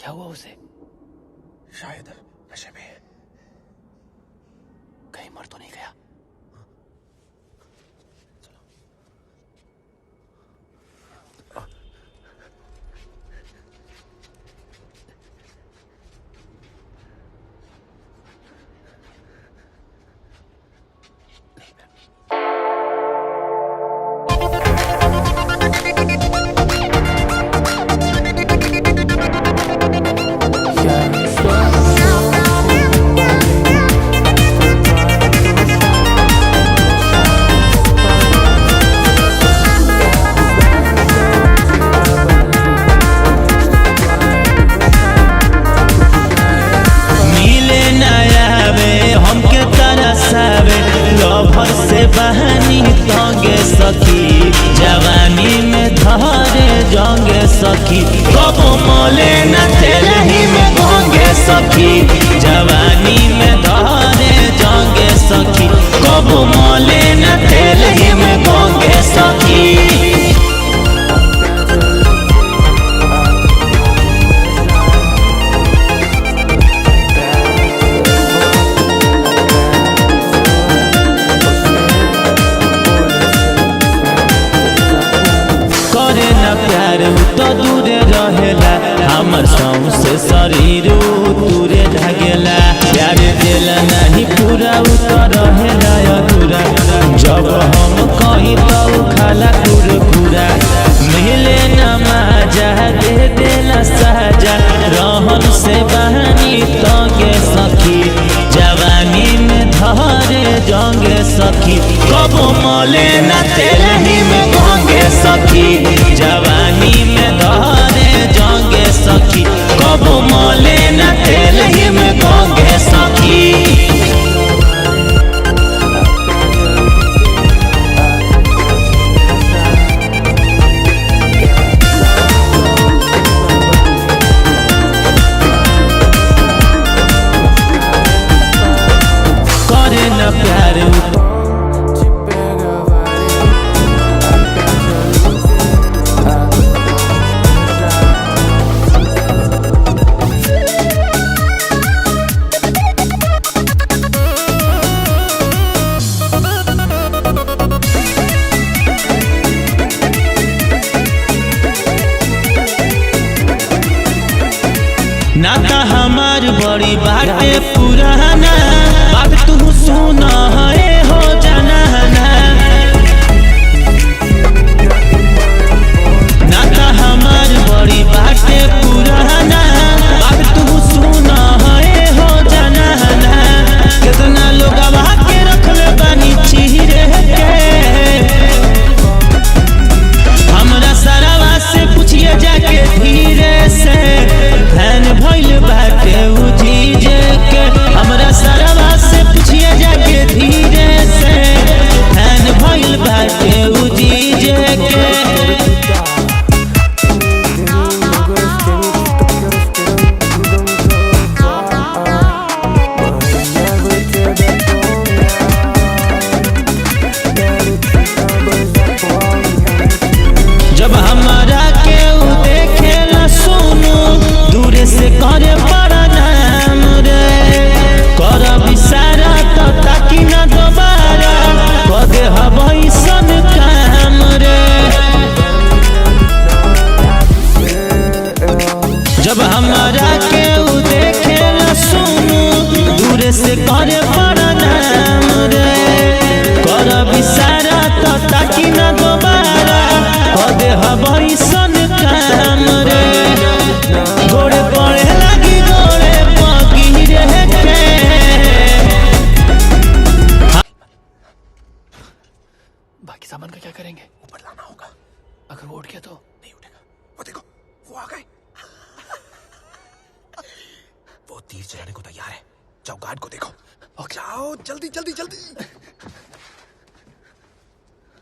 क्या हुआ उसे? शायद नशे में। कहीं मर तो नहीं गया? बहनी तंगे सखी जवानी में धरे जंगे सखी कबो मोले न तेलही में भंगे सखी जवानी में धरे जंगे सखी कबो मोले न तेलही में भंगे सखी। तो दूरे रहेला हमर सौंसे शरीर दूरे ढगेला प्यार देला नहीं पूरा उतर रहेला अधूरा जब हम कहीं तो खाला कुरकुरा मिले न मजा दे देला साजा रहन से बहनी तंगे सखी जवानी में धरे जंगे सखी कबो मोले न तेलही में भंगे सखी जवानी में धरे जंगे सखी कबो मोले न तेलही में भंगे सखी। करे न प्यार नाता हमार बड़ी बाटे पुराना बात तू सुना है हो जाना नाता हमार बड़ी बाटे पुराना बात तू सुना है हो जाना कितना लोग के रखले बानी चीरे के हमरा सरावा से पूछिए जाके धीरे से फैन भइल बाटे उजीजे के हमरा सरावा से पूछिए जाके धीरे से फैन भइल बाटे उजीजे के। जब हमारा केहू देखेला सुनू दूरे से करे बड़ा नाम रे करब इशारा तो ताकि न दोबारा कदे हबई सन काम रे जब हमारा केहू देखेला सुनू दूरे से करे बड़ा नाम रे करब इशारा तो ताकि न दोबारा कदे हबई सन काम रे गोड़े पड़े लगी गोड़े पगी रे के। बाकी सामान का क्या करेंगे? ऊपर लाना होगा। अगर वो उठ गया तो? नहीं उठेगा। वो देखो वो आ गए। वो तीर चलाने को तैयार है। जाओ गार्ड को देखो। जाओ जल्दी जल्दी जल्दी।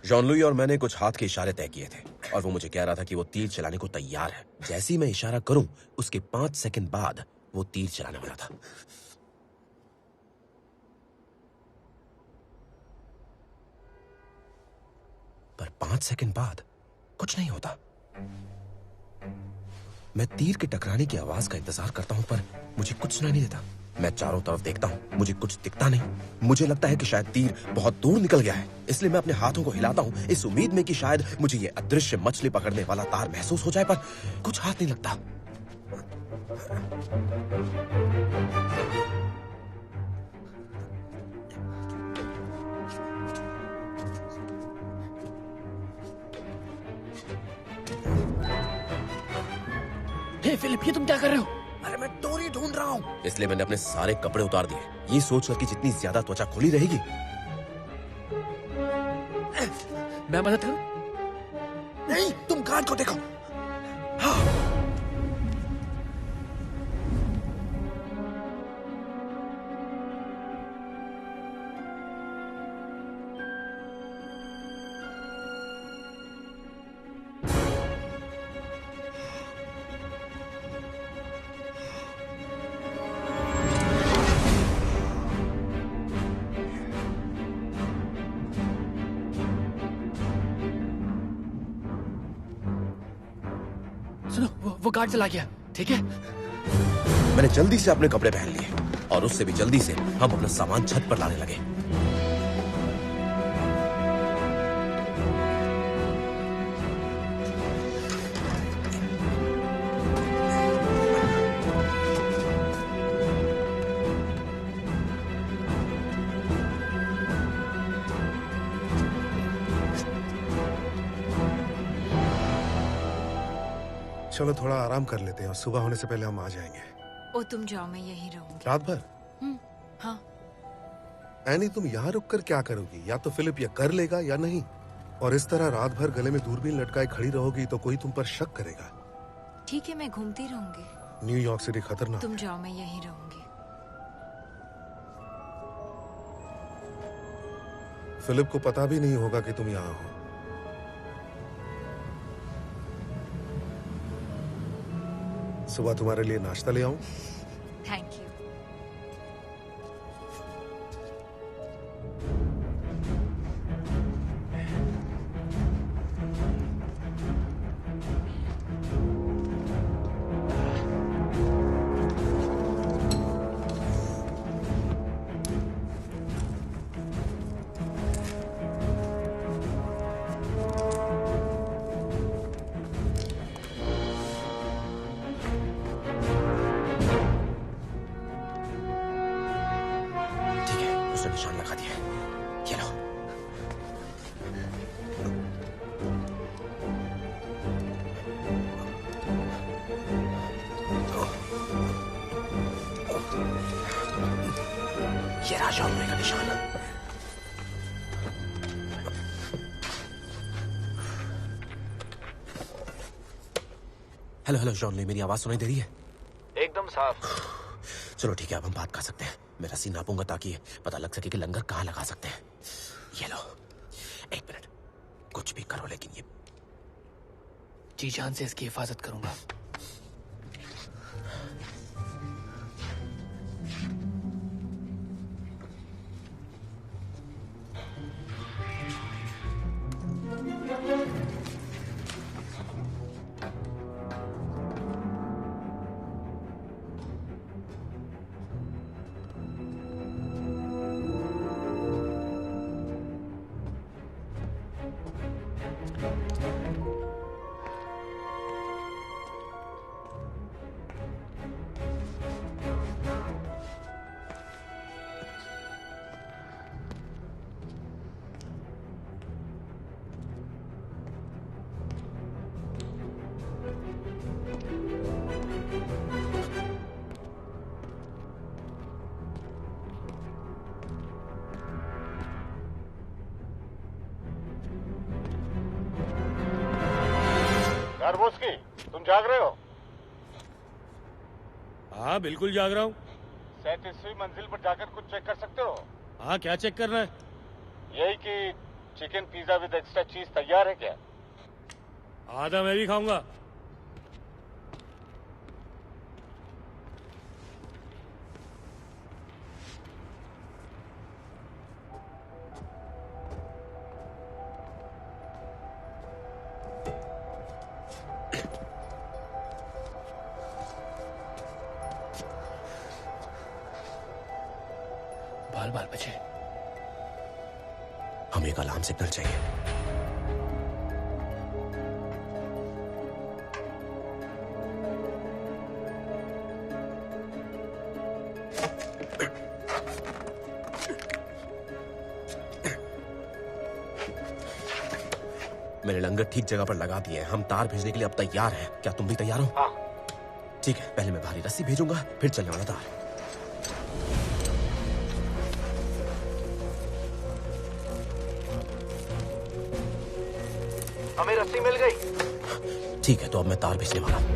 जॉन लुई और मैंने कुछ हाथ के इशारे तय किए थे और वो मुझे कह रहा था कि वो तीर चलाने को तैयार है। जैसे ही मैं इशारा करूं उसके 5 सेकंड बाद वो तीर चलाने वाला था। पर 5 सेकंड बाद कुछ नहीं होता। मैं तीर के टकराने की आवाज का इंतजार करता हूं पर मुझे कुछ सुनाई नहीं देता। मैं चारों तरफ देखता हूँ, मुझे कुछ दिखता नहीं। मुझे लगता है कि शायद तीर बहुत दूर निकल गया है, इसलिए मैं अपने हाथों को हिलाता हूँ इस उम्मीद में कि शायद मुझे ये अदृश्य मछली पकड़ने वाला तार महसूस हो जाए, पर कुछ हाथ नहीं लगता। हे फिलिप, ये तुम क्या कर रहे हो? अरे मैं डोरी ढूंढ रहा हूँ, इसलिए मैंने अपने सारे कपड़े उतार दिए, ये सोचकर कि जितनी ज्यादा त्वचा खुली रहेगी। मैं मदद करूं? नहीं, तुम गार्ड को देखो। हाँ। सुनो, वो गार्ड चला गया, ठीक है? मैंने जल्दी से अपने कपड़े पहन लिए और उससे भी जल्दी से हम अपना सामान छत पर लाने लगे। चलो थोड़ा आराम कर लेते हैं और सुबह होने से पहले हम आ जाएंगे। ओ तुम जाओ, मैं यहीं रहूंगी। रात भर? हाँ। एनी, तुम यहाँ रुककर क्या करोगी? या तो फिलिप ये कर लेगा या नहीं। और इस तरह रात भर गले में दूरबीन लटकाए खड़ी रहोगी तो कोई तुम पर शक करेगा। ठीक है, मैं घूमती रहूंगी। न्यूयॉर्क सिटी खतरनाक। तुम जाओ, मैं यहीं रहूंगी। फिलिप को पता भी नहीं होगा कि तुम यहाँ हो। सुबह तुम्हारे लिए नाश्ता ले आऊं? Thank you. निशान लगा दिया, ये लो। ये रहा जॉन का निशान। हेलो हेलो जॉन, मेरी आवाज सुनाई दे रही है? एकदम साफ। चलो ठीक है, अब हम बात कर सकते हैं। मैं रस्सी नापूंगा ताकि पता लग सके कि लंगर कहाँ लगा सकते हैं। ये लो, एक मिनट, कुछ भी करो लेकिन ये जी जान से इसकी हिफाजत करूंगा। गार्बोस्की, तुम जाग रहे हो? हाँ बिल्कुल जाग रहा हूँ। 37वीं मंजिल पर जाकर कुछ चेक कर सकते हो? हाँ, क्या चेक करना है? यही कि चिकन पिज्जा विद एक्स्ट्रा चीज तैयार है क्या? आधा मैं भी खाऊंगा। बाल बचे। हमें एक अलार्म सिग्नल चाहिए। मैंने लंगर ठीक जगह पर लगा दिए हैं। हम तार भेजने के लिए अब तैयार हैं। क्या तुम भी तैयार हो? हाँ। ठीक है, पहले मैं भारी रस्सी भेजूंगा, फिर चलने वाला तार। हमें रस्सी मिल गई। ठीक है, तो अब मैं तार भेजने वाला हूं।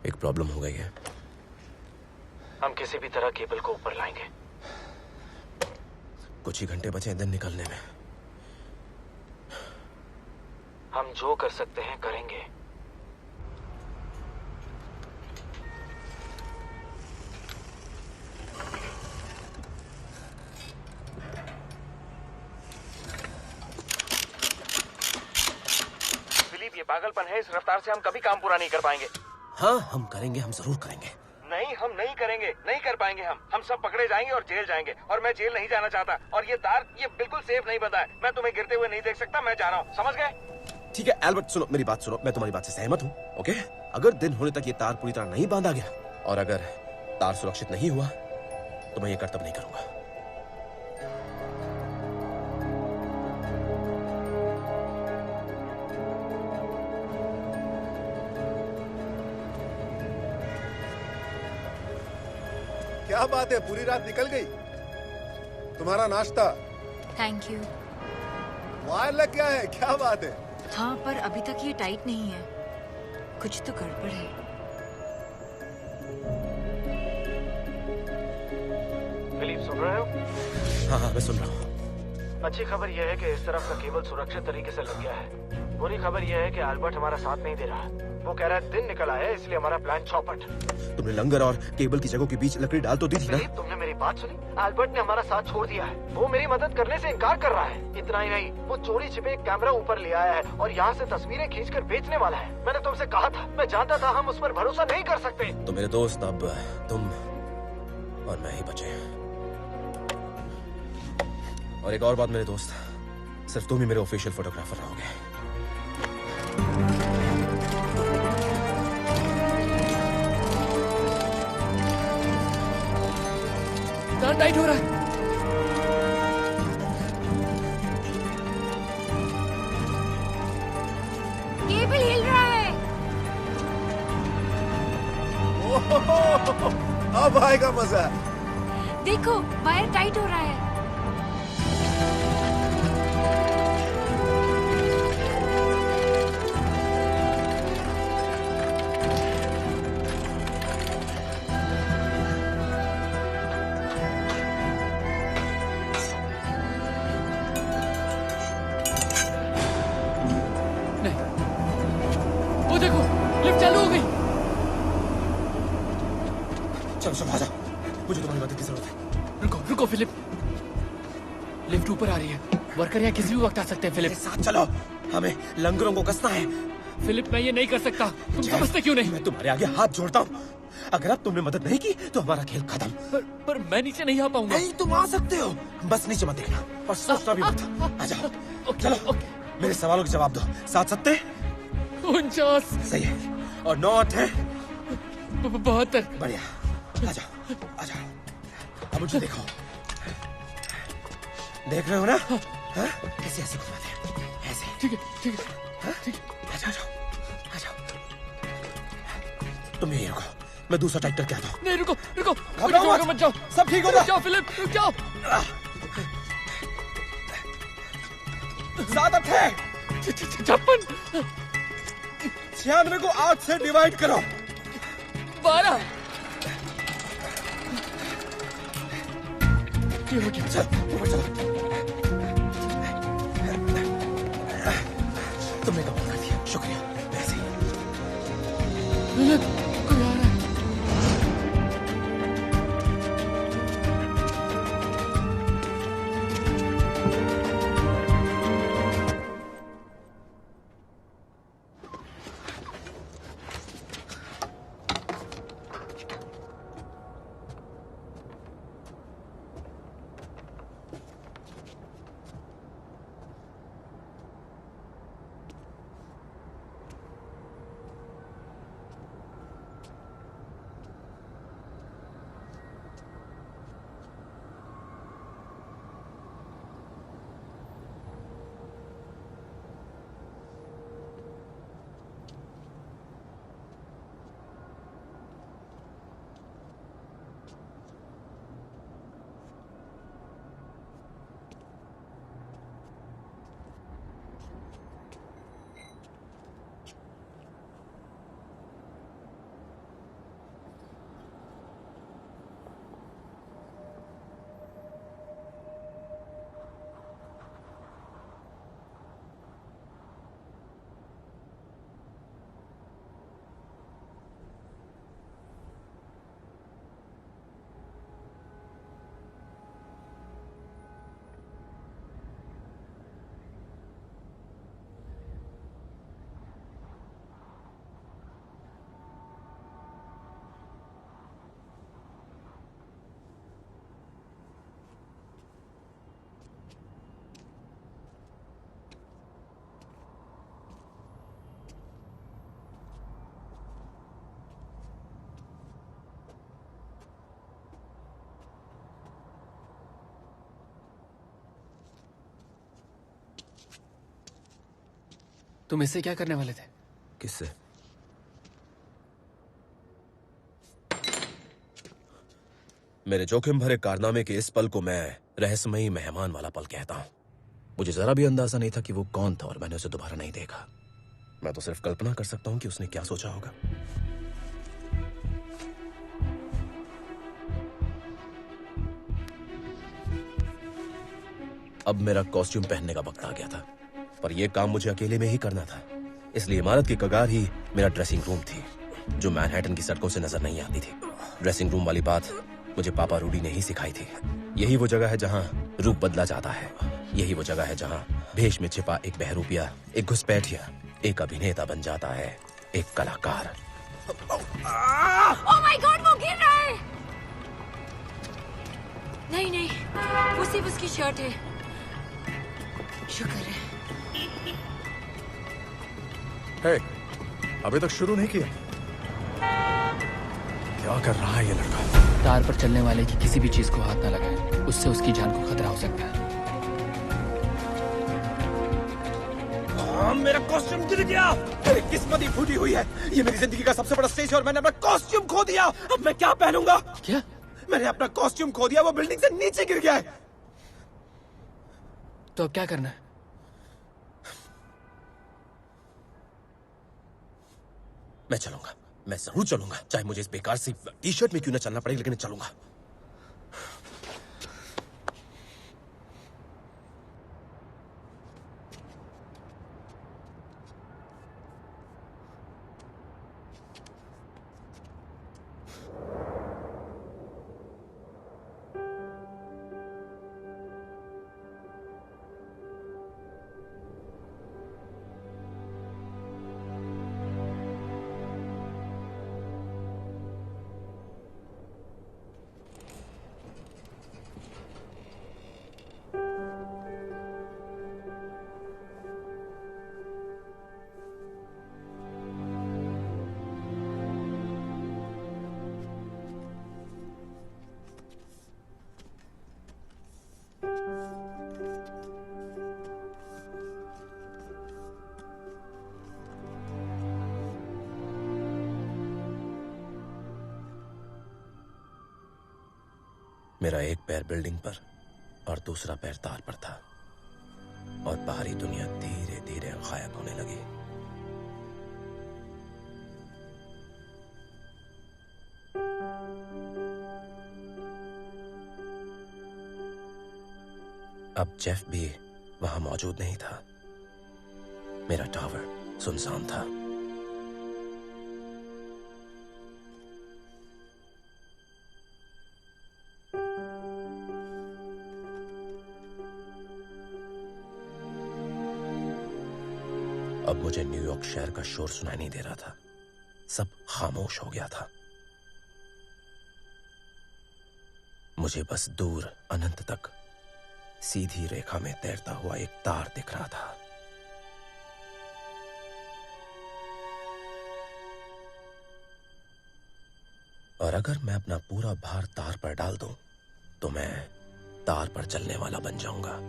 एक प्रॉब्लम हो गई है। हम किसी भी तरह केबल को ऊपर लाएंगे। कुछ ही घंटे बचे हैं दिन निकलने में। हम जो कर सकते हैं करेंगे। फिलिप, ये पागलपन है। इस रफ्तार से हम कभी काम पूरा नहीं कर पाएंगे। हाँ, हम करेंगे, हम जरूर करेंगे। नहीं, हम नहीं करेंगे, नहीं कर पाएंगे। हम सब पकड़े जाएंगे और जेल जाएंगे। और मैं जेल नहीं जाना चाहता। और ये तार, ये बिल्कुल सेफ नहीं बंधा है। मैं तुम्हें गिरते हुए नहीं देख सकता। मैं जा रहा हूँ, समझ गए? ठीक है एल्बर्ट, सुनो मेरी बात सुनो। मैं तुम्हारी बात से सहमत हूँ। ओके, अगर दिन होने तक ये तार पूरी तरह नहीं बांधा गया और अगर तार सुरक्षित नहीं हुआ तो मैं ये कर्तव्य नहीं करूंगा। क्या बात है, पूरी रात निकल गई। तुम्हारा नाश्ता। Thank you. वायर लग गया है, क्या बात है। हाँ, पर अभी तक ये टाइट नहीं है। कुछ तो गड़बड़ है। फिलिप, सुन रहे हो? हाँ हाँ, मैं सुन रहा हूँ। अच्छी खबर यह है कि इस तरफ का केबल सुरक्षित तरीके से लग गया है। बुरी खबर यह है कि अल्बर्ट हमारा साथ नहीं दे रहा। वो कह रहा है दिन निकल आया है, इसलिए हमारा प्लान चौपट। तुमने लंगर और केबल की जगह के बीच लकड़ी डाल तो दी थी ना? तुमने मेरी बात सुनी? अल्बर्ट ने हमारा साथ छोड़ दिया है। वो मेरी मदद करने से इनकार कर रहा है। इतना ही नहीं, वो चोरी छिपे एक कैमरा ऊपर ले आया है और यहाँ से तस्वीरें खींचकर बेचने वाला है। मैंने तुमसे कहा था, मैं जानता था हम उस पर भरोसा नहीं कर सकते। तो मेरे दोस्त, अब तुम और मैं ही बचे। और एक और बात मेरे दोस्त, सिर्फ तुम ही मेरे ऑफिशियल फोटोग्राफर रहोगे। टाइट हो रहा है। केबल हिल रहा है। अब आएगा मजा। देखो, वायर टाइट हो रहा है। वो देखो, लिफ्ट चालू हो गई। चलो चलो आ जाओ, मुझे तुम्हारी मदद की जरूरत है। रुको रुको फिलिप, लिफ्ट ऊपर आ रही है। वर्कर यहाँ किसी भी वक्त आ सकते हैं। फिलिप साथ चलो, हमें लंगरों को कसना है। फिलिप मैं ये नहीं कर सकता, तुम समझते क्यों नहीं? मैं तुम्हारे आगे हाथ जोड़ता हूँ। अगर अब तुमने मदद नहीं की तो हमारा खेल खत्म। पर मैं नीचे नहीं आ पाऊंगा। नहीं, तुम आ सकते हो, बस नीचे मत देखना और सोचना भी मत। आ जाओ, चलो मेरे सवालों के जवाब दो। 7 सत्ते 49 सही है, और 9 8 72। बढ़िया, आ जाओ आ जाओ। अब मुझे देखो, देख रहे हो ना? ऐसे ऐसे घुमाते हैं, ऐसे। ठीक है ठीक है ठीक है। आ जाओ आ जाओ। तुम यहीं रुको, मैं दूसरा टाइप करके आता हूँ। नहीं रुको रुको, घबराओ मत जाओ, सब ठीक होगा। रुक जाओ फिलिप, रुक जाओ। 7 8 56 96 को 8 से डिवाइड करो। 12। ये हो गया। चलो ऊपर चलो। तुमने कमाल कर दिया, शुक्रिया। वैसे ही फिलिप कोई आ रहा है। तुम इससे क्या करने वाले थे? किससे? मेरे जोखिम भरे कारनामे के इस पल को मैं रहस्यमयी मेहमान वाला पल कहता हूं। मुझे जरा भी अंदाजा नहीं था कि वो कौन था और मैंने उसे दोबारा नहीं देखा। मैं तो सिर्फ कल्पना कर सकता हूं कि उसने क्या सोचा होगा। अब मेरा कॉस्ट्यूम पहनने का वक्त आ गया था, पर यह काम मुझे अकेले में ही करना था। इसलिए इमारत की कगार ही मेरा ड्रेसिंग रूम थी, जो मैनहट्टन की सड़कों से नजर नहीं आती थी। ड्रेसिंग रूम वाली बात मुझे पापा रूडी ने ही सिखाई थी। यही वो जगह है जहां रूप बदला जाता है। यही वो जगह है जहां भेष में छिपा एक बहरूपिया, एक घुसपैठिया, एक अभिनेता बन जाता है एक कलाकार। ओह माय गॉड, वो गिर रहा है। नहीं नहीं, वो सिर्फ उसकी शर्ट है। शुक्र है। हे, अभी तक शुरू नहीं किया? क्या कर रहा है ये लड़का? तार पर चलने वाले की किसी भी चीज को हाथ न लगाएं, उससे उसकी जान को खतरा हो सकता है। मेरा कॉस्ट्यूम गिर गया। मेरी किस्मत ही फूटी हुई है। ये मेरी जिंदगी का सबसे बड़ा स्टेज है और मैंने अपना कॉस्ट्यूम खो दिया। अब मैं क्या पहनूंगा? क्या? मैंने अपना कॉस्ट्यूम खो दिया, वो बिल्डिंग से नीचे गिर गया है। तो अब क्या करना है? मैं चलूंगा, मैं जरूर चलूंगा, चाहे मुझे इस बेकार सी टी शर्ट में क्यों ना चलना पड़े, लेकिन मैं चलूंगा। मेरा एक पैर बिल्डिंग पर और दूसरा पैर तार पर था और बाहरी दुनिया धीरे धीरे गायब होने लगी। अब जेफ भी वहां मौजूद नहीं था। मेरा टावर सुनसान था। अब मुझे न्यूयॉर्क शहर का शोर सुनाई नहीं दे रहा था। सब खामोश हो गया था। मुझे बस दूर अनंत तक सीधी रेखा में तैरता हुआ एक तार दिख रहा था। और अगर मैं अपना पूरा भार तार पर डाल दूं, तो मैं तार पर चलने वाला बन जाऊंगा।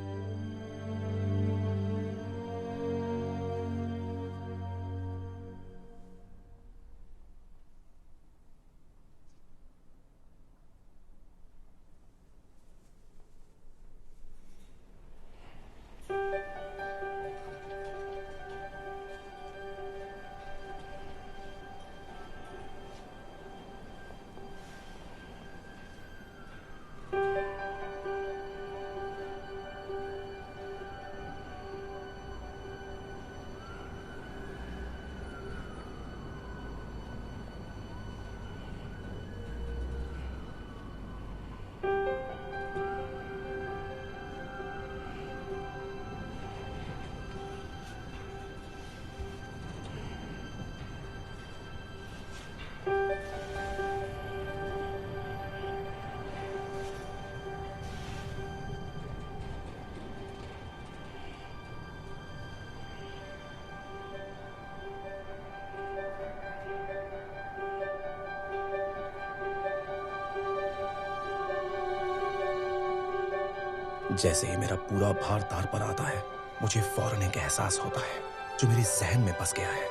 जैसे ही मेरा पूरा भार तार पर आता है, मुझे फौरन एक एहसास होता है जो मेरे जहन में बस गया है।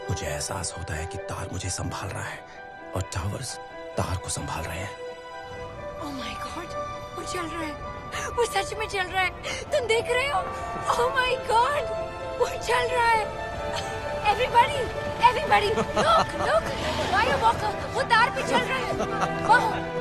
मुझे एहसास होता है कि तार मुझे संभाल रहा है और टावर्स तार को संभाल रहे हैं। ओह माय गॉड, वो चल रहा है, वो सच में चल रहा है। तुम देख रहे हो? ओह माय गॉड, वो चल रहा है। एवरीबॉडी, लुक, वायर वॉकर, वो तार पे चल रहा है। वाह,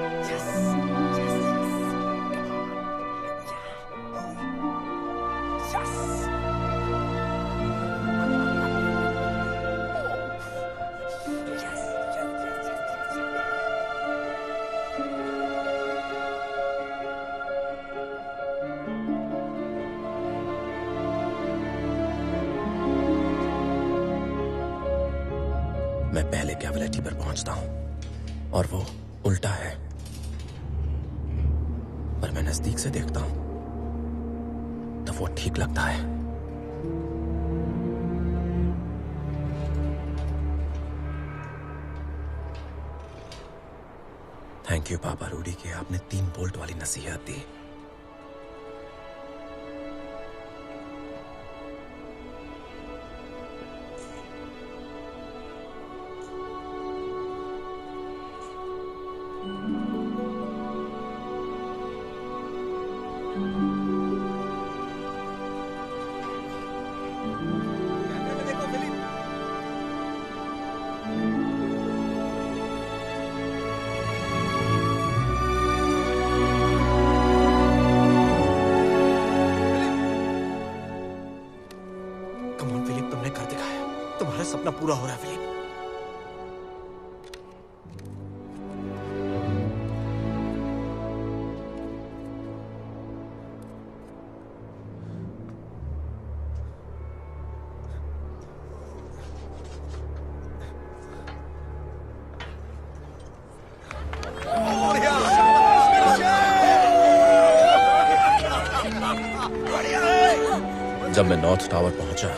मैं पहले कैविलिटी पर पहुंचता हूं और वो उल्टा है, पर मैं नजदीक से देखता हूं तो वो ठीक लगता है। थैंक यू पापा रूडी कि आपने 3 बोल्ट वाली नसीहत दी। सपना पूरा हो रहा है फिलिप। जब मैं नॉर्थ टावर पहुंचा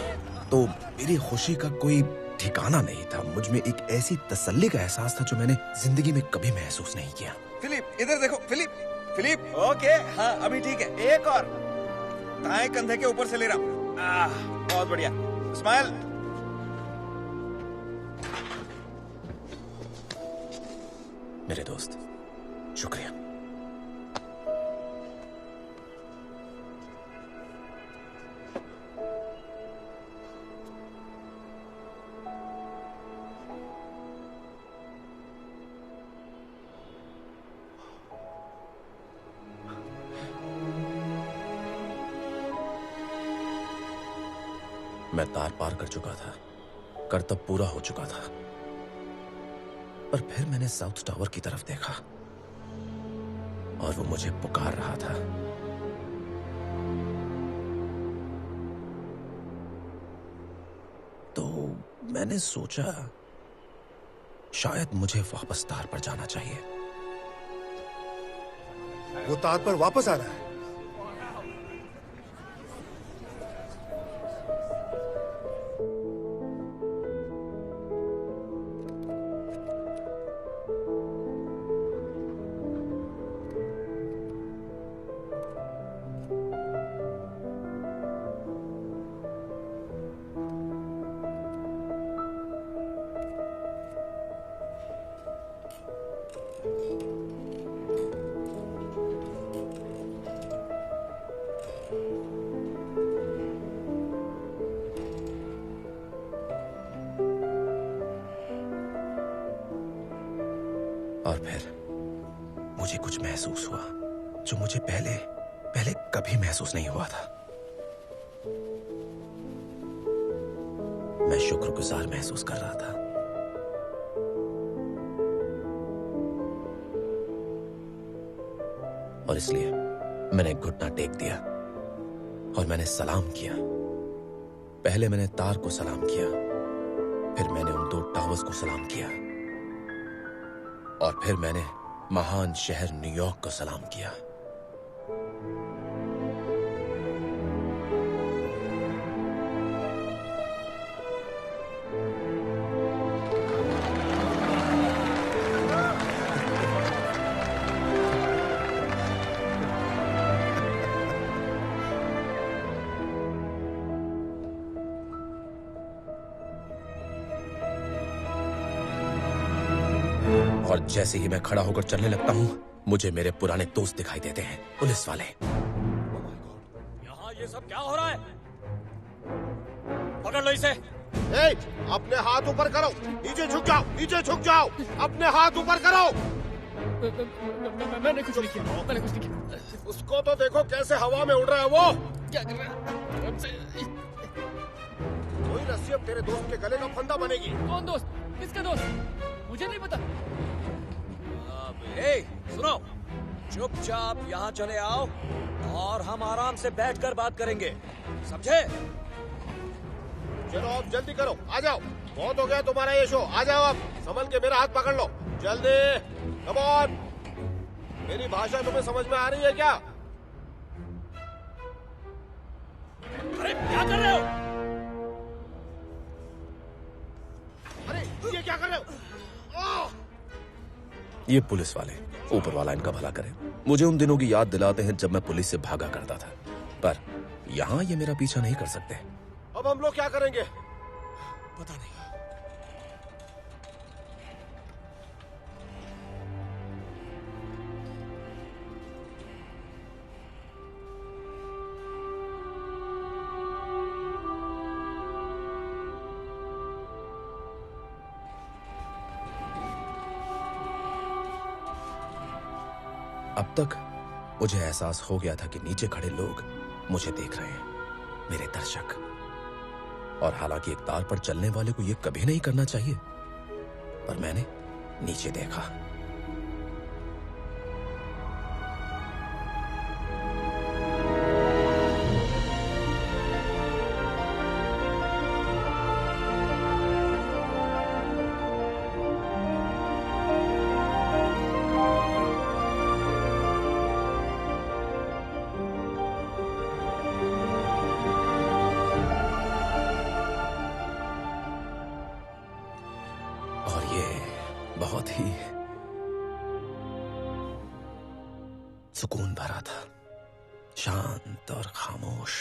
तो मेरी खुशी का कोई ठिकाना नहीं था। मुझ में एक ऐसी तसल्ली का एहसास था जो मैंने जिंदगी में कभी महसूस नहीं किया। फिलिप इधर देखो, फिलिप ओके, हाँ अभी ठीक है। एक और दाएं कंधे के ऊपर से ले रहा हूँ। बहुत बढ़िया, स्माइल। मेरे दोस्त शुक्रिया। मैं तार पार कर चुका था, कर्तव्य पूरा हो चुका था। पर फिर मैंने साउथ टावर की तरफ देखा और वो मुझे पुकार रहा था। तो मैंने सोचा शायद मुझे वापस तार पर जाना चाहिए। वो तार पर वापस आ रहा है। और फिर मुझे कुछ महसूस हुआ जो मुझे पहले कभी महसूस नहीं हुआ था। मैं शुक्रगुजार महसूस कर रहा था। और इसलिए मैंने घुटना टेक दिया और मैंने सलाम किया। पहले मैंने तार को सलाम किया, फिर मैंने उन 2 टावर्स को सलाम किया और फिर मैंने महान शहर न्यूयॉर्क को सलाम किया। और जैसे ही मैं खड़ा होकर चलने लगता हूं, मुझे मेरे पुराने दोस्त दिखाई देते हैं, पुलिस वाले। यहाँ ये सब क्या हो रहा है? पकड़ लो इसे। अपने हाथ ऊपर करो, नीचे झुक जाओ, नीचे झुक जाओ, अपने हाथ ऊपर करो। मैंने कुछ नहीं किया, मैंने कुछ नहीं किया। उसको तो देखो कैसे हवा में उड़ रहा है वो। क्या कर रहा है? कोई रस्सी अब तेरे दोस्त के गले का फंदा बनेगी। कौन दोस्त? किसका दोस्त? मुझे नहीं पता। सुनो, चुपचाप यहाँ चले आओ और हम आराम से बैठकर बात करेंगे, समझे? चलो अब जल्दी करो, आ जाओ। बहुत हो गया तुम्हारा ये शो, आ जाओ अब। संभल के मेरा हाथ पकड़ लो, जल्दी, कम ऑन। मेरी भाषा तुम्हें समझ में आ रही है क्या? अरे क्या कर रहे हो? अरे ये क्या कर रहे हो? ये पुलिस वाले, ऊपर वाला इनका भला करे, मुझे उन दिनों की याद दिलाते हैं जब मैं पुलिस से भागा करता था। पर यहाँ ये मेरा पीछा नहीं कर सकते। अब हम लोग क्या करेंगे? पता नहीं। अब तक मुझे एहसास हो गया था कि नीचे खड़े लोग मुझे देख रहे हैं, मेरे दर्शक। और हालांकि एक तार पर चलने वाले को यह कभी नहीं करना चाहिए, पर मैंने नीचे देखा। बहुत ही सुकून भरा था, शांत और खामोश,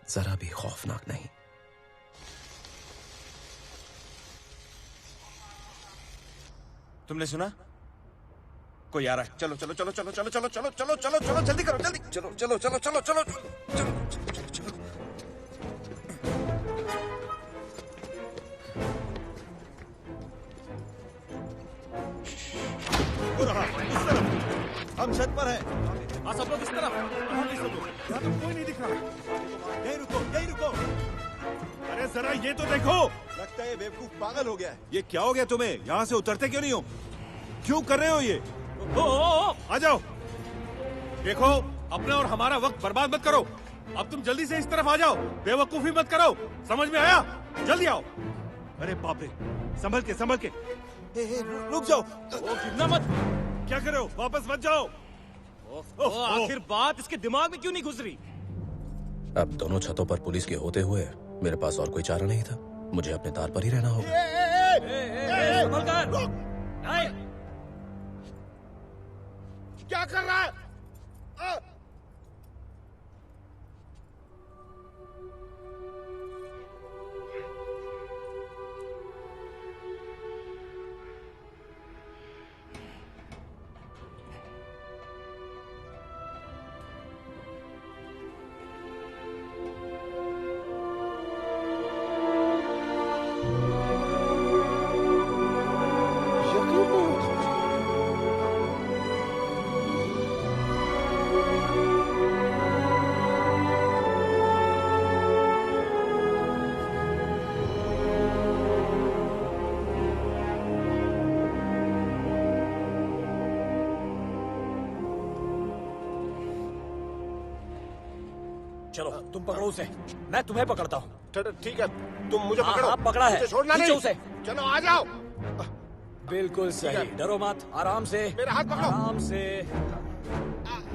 जरा भी खौफनाक नहीं। तुमने सुना? कोई आ रहा है। चलो चलो चलो चलो चलो चलो चलो चलो चलो चलो जल्दी करो, जल्दी चलो चलो चलो चलो चलो चलो चलो चलो। हम छत पर हैं। सब लोग इस तरफ। यहाँ तो कोई नहीं दिख रहा। यहीं रुको, यहीं रुको। जरा ये तो देखो। लगता है ये बेवकूफ पागल हो गया है। ये क्या हो गया तुम्हें? यहाँ से उतरते क्यों नहीं हो? क्यों कर रहे हो ये? आ जाओ। देखो, अपना और हमारा वक्त बर्बाद मत करो। अब तुम जल्दी से इस तरफ आ जाओ। बेवकूफी मत करो। समझ में आया? जल्दी आओ। अरे बाप रे, संभल के संभल के। रुक जाओ। गिरना मत। क्या कर रहे हो? वापस मत जाओ। आखिर बात इसके दिमाग में क्यों नहीं घुस रही? अब दोनों छतों पर पुलिस के होते हुए मेरे पास और कोई चारा नहीं था। मुझे अपने तार पर ही रहना होगा। संभल कर। क्या कर रहा है? चलो तुम पकड़ो उसे, मैं तुम्हें पकड़ता हूँ। ठीक है, तुम मुझे पकड़ो। पकड़ा है, मुझे छोड़ना खींचो नहीं। उसे। चलो आ जाओ। बिल्कुल सही, डरो मत, आराम से। मेरा हाथ पकड़ो। आराम से।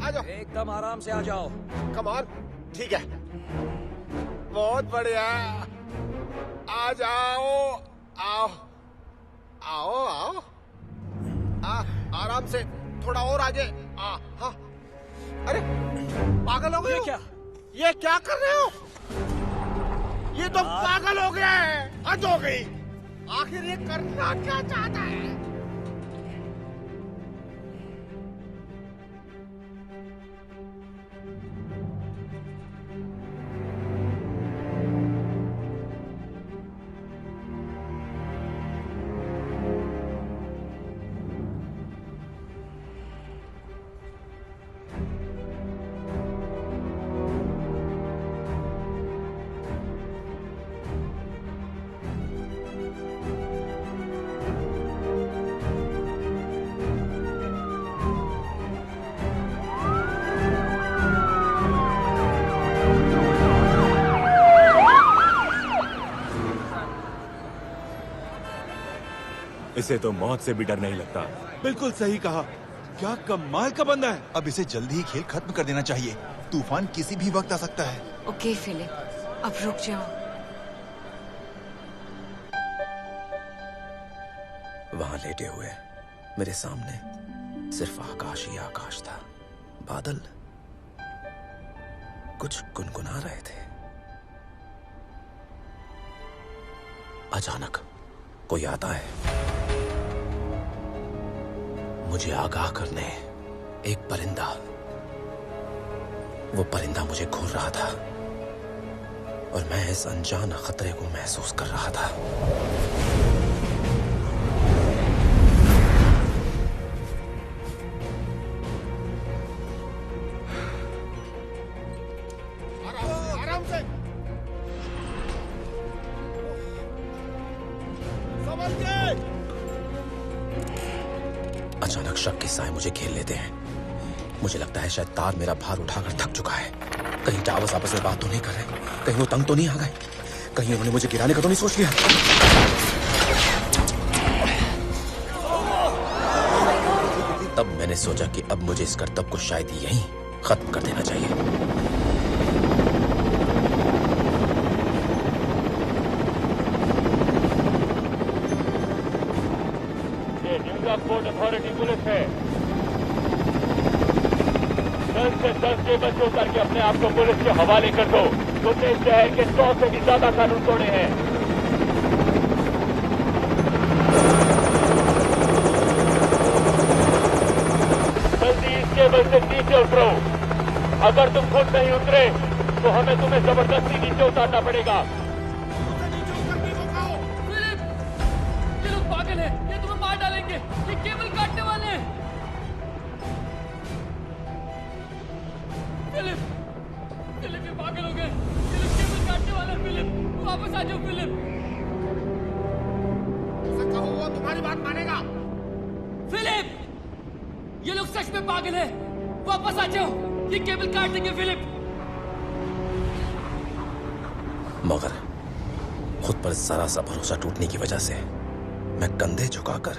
आ जाओ। एकदम आराम से आ जाओ। Come on. ठीक है, बहुत बढ़िया। आ जाओ। आओ आओ आओ। आराम से, थोड़ा और आगे। हाँ। अरे पागल हो गए हो? ये क्या कर रहे हो? ये तो पागल हो गया है। हद हो गई। आखिर ये करना क्या चाहता है? इसे तो मौत से भी डर नहीं लगता। बिल्कुल सही कहा। क्या कमाल का बंदा है। अब इसे जल्दी ही खेल खत्म कर देना चाहिए। तूफान किसी भी वक्त आ सकता है। ओके फिलिप, अब रुक जाओ। वहां लेटे हुए मेरे सामने सिर्फ आकाश ही आकाश था। बादल कुछ गुनगुना रहे थे। अचानक कोई आता है मुझे आगाह करने। एक परिंदा। वो परिंदा मुझे घूर रहा था और मैं इस अनजान खतरे को महसूस कर रहा था। आराम से। संभल के। अचानक शक के साए मुझे घेर लेते हैं। मुझे लगता है शायद तार मेरा भार उठाकर थक चुका है। कहीं टावर्स आपस में बात तो नहीं कर रहे, कहीं वो तंग तो नहीं आ गए, कहीं उन्होंने मुझे गिराने का तो नहीं सोच लिया। तब मैंने सोचा कि अब मुझे इस करतब को शायद यहीं खत्म कर देना चाहिए। पोर्ट अथॉरिटी पुलिस है। 10 से 10 केबल से उतर के अपने आप को पुलिस के हवाले कर दो। तुमने इस शहर के 100 से भी ज्यादा कानून तोड़े हैं। जल्दी इस केबल से नीचे उतरो। अगर तुम खुद नहीं उतरे तो हमें तुम्हें जबरदस्ती नीचे उतारना पड़ेगा। ये लोग पागल हैं, ये तुम्हें मार डालेंगे, ये केबल काटने वाले हैं। फिलिप, ये पागल हो गए, ये लोग केबल काटने वाले हैं। फिलिप, वापस आ जाओ। तुम्हारी बात मानेगा। फिलिप, ये लोग सच में पागल है। वापस आ जाओ, ये केबल काट देंगे फिलिप। मगर खुद पर जरा सा भरोसा टूटने की वजह से मैं कंधे झुकाकर,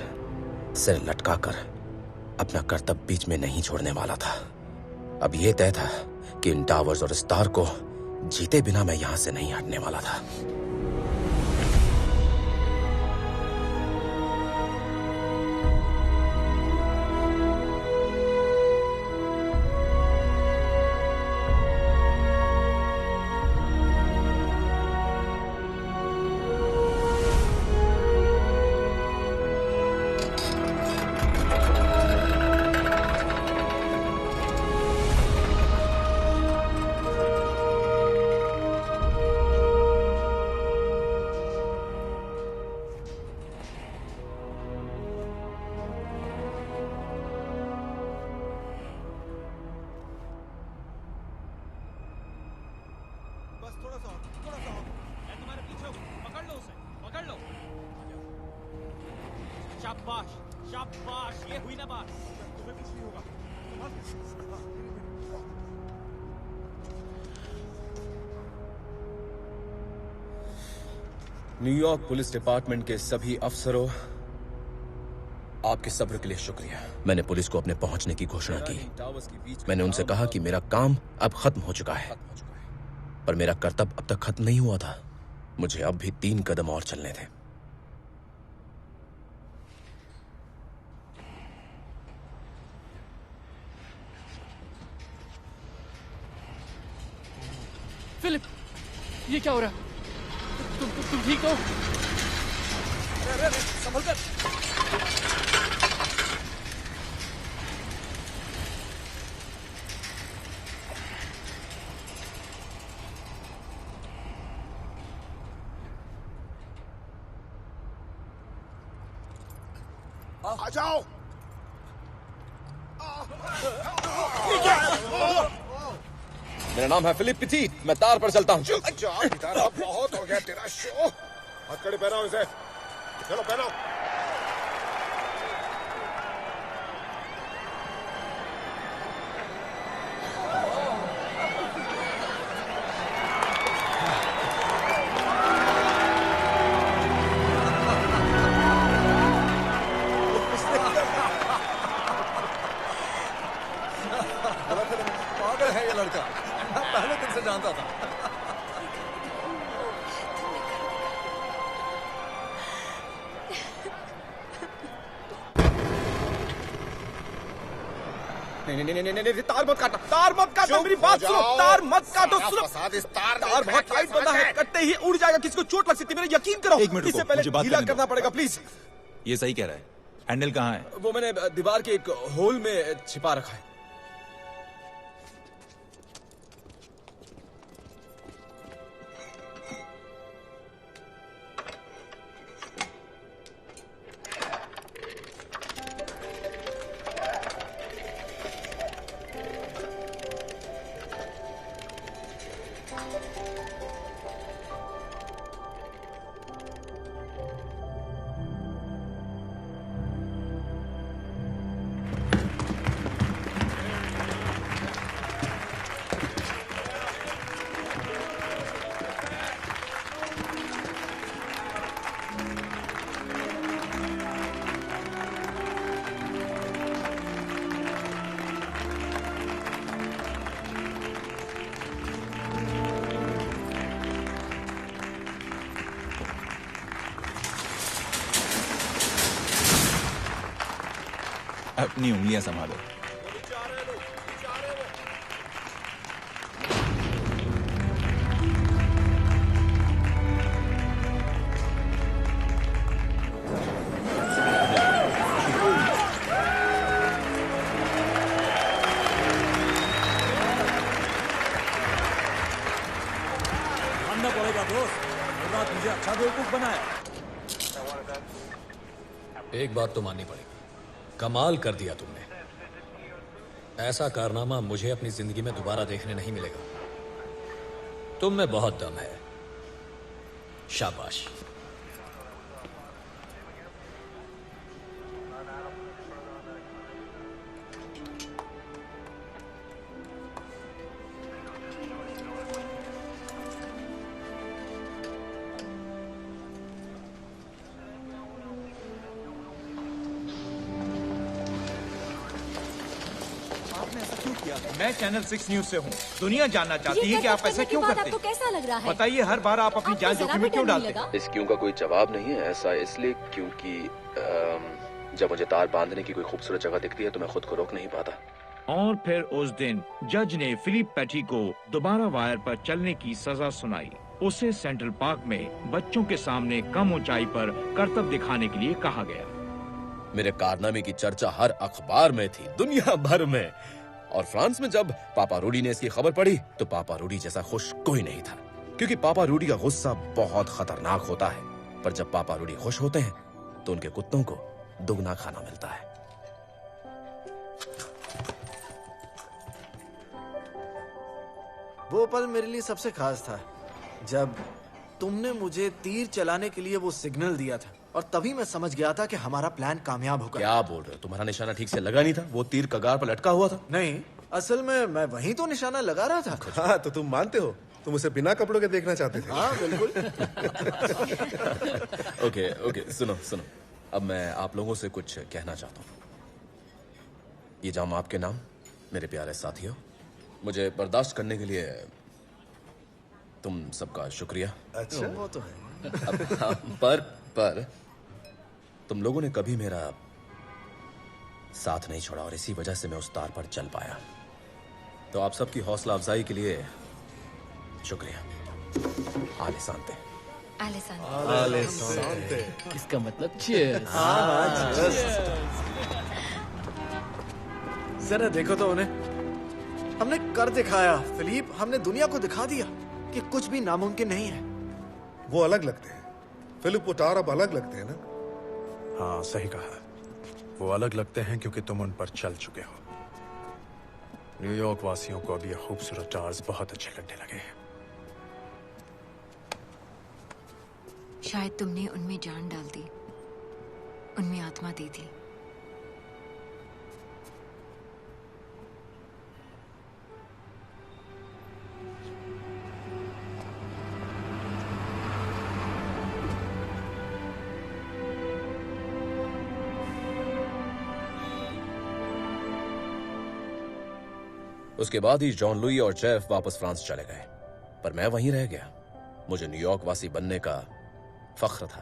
सिर लटकाकर अपना कर्तव्य बीच में नहीं छोड़ने वाला था। अब यह तय था कि इन टावर्स और इस तार को जीते बिना मैं यहां से नहीं हटने वाला था। शाबाश, शाबाश, ये हुई ना बात। तुम्हें कुछ नहीं होगा। न्यूयॉर्क पुलिस डिपार्टमेंट के सभी अफसरों, आपके सब्र के लिए शुक्रिया। मैंने पुलिस को अपने पहुंचने की घोषणा की। मैंने उनसे कहा कि मेरा काम अब खत्म हो चुका है, पर मेरा कर्तव्य अब तक खत्म नहीं हुआ था। मुझे अब भी 3 कदम और चलने थे। फिलिप, ये क्या हो रहा है? तुम ठीक हो? अरे संभल कर। आ जाओ। मेरा नाम है फिलिप पिटीट, मैं तार पर चलता हूँ। बहुत हो गया तेरा शो। हथकड़ी पहनाओ इसे। चलो पहनाओ। पागल है ये लड़का, मैं पहले दिन से जानता था। नहीं नहीं नहीं नहीं नहीं, तार मत काटना, तार मत काटना, मेरी बात सुनो, तार मत काटो, सुनो। तार बहुत टाइट बंधा है, कटते ही उड़ जाएगा, किसी को चोट लग सकती है, मेरा यकीन करो। एक मिनट इससे रुको, पहले मुझे बात ढीला करने दो। करना पड़ेगा, प्लीज। ये सही कह रहा है। हैंडल कहाँ है? वो मैंने दीवार के एक होल में छिपा रखा है। अपनी उंगलियां संभालो। मानना पड़ेगा दोस्त, ये बात मुझे अच्छा बेवकूफ बनाया। एक बात तो माननी पड़ेगी, कमाल कर दिया तुमने। ऐसा कारनामा मुझे अपनी जिंदगी में दोबारा देखने नहीं मिलेगा। तुम में बहुत दम है, शाबाश। किया। मैं चैनल 6 न्यूज से हूँ। दुनिया जानना चाहती है कि आप ऐसा क्यों करते आपको कैसा लग रहा है? बताइए, हर बार आप अपनी जान जोखिम में क्यों डालते हैं? इस क्यों का कोई जवाब नहीं है। ऐसा इसलिए क्योंकि जब मुझे तार बांधने की कोई खूबसूरत जगह दिखती है तो मैं खुद को रोक नहीं पाता। और फिर उस दिन जज ने फिलिप पैटी को दोबारा वायर पर चलने की सजा सुनाई। उसे सेंट्रल पार्क में बच्चों के सामने कम ऊंचाई पर करतब दिखाने के लिए कहा गया। मेरे कारनामे की चर्चा हर अखबार में थी, दुनिया भर में। और फ्रांस में जब पापा रूडी ने इसकी खबर पढ़ी तो पापा रूडी जैसा खुश कोई नहीं था, क्योंकि पापा रूडी का गुस्सा बहुत खतरनाक होता है। पर जब पापा रूडी खुश होते हैं तो उनके कुत्तों को दुगना खाना मिलता है। वो पल मेरे लिए सबसे खास था जब तुमने मुझे तीर चलाने के लिए वो सिग्नल दिया था, और तभी मैं समझ गया था कि हमारा प्लान कामयाब होगा। क्या बोल रहे हो? तुम्हारा निशाना ठीक से लगा नहीं था? वो तीर कगार पर लटका हुआ था। नहीं, असल में मैं वहीं तो निशाना लगा रहा था। हाँ, तो तुम मानते हो? तुम उसे बिना कपड़ों के देखना चाहते थे? हाँ, बिल्कुल। ओके, सुनो। अब मैं आप लोगों से कुछ कहना चाहता हूँ। ये जाम आपके नाम, मेरे प्यारे साथियों। मुझे बर्दाश्त करने के लिए तुम सबका शुक्रिया। अच्छा, वो तो है। पर तुम लोगों ने कभी मेरा साथ नहीं छोड़ा और इसी वजह से मैं उस तार पर चल पाया। तो आप सबकी हौसला अफजाई के लिए शुक्रिया। आले सांते। इसका मतलब cheers। जरा देखो तो उन्हें, हमने कर दिखाया फिलिप। हमने दुनिया को दिखा दिया कि कुछ भी नामुमकिन नहीं है। वो अलग लगते हैं फिलिप, वो टार अब अलग लगते हैं ना। हाँ, सही कहा। वो अलग लगते हैं क्योंकि तुम उन पर चल चुके हो। न्यूयॉर्क वासियों को अब ये खूबसूरत टार्स बहुत अच्छे लगने लगे हैं। शायद तुमने उनमें जान डाल दी, उनमें आत्मा दी थी। उसके बाद ही जॉन लुई और जेफ वापस फ्रांस चले गए, पर मैं वहीं रह गया। मुझे न्यूयॉर्क वासी बनने का फख्र था।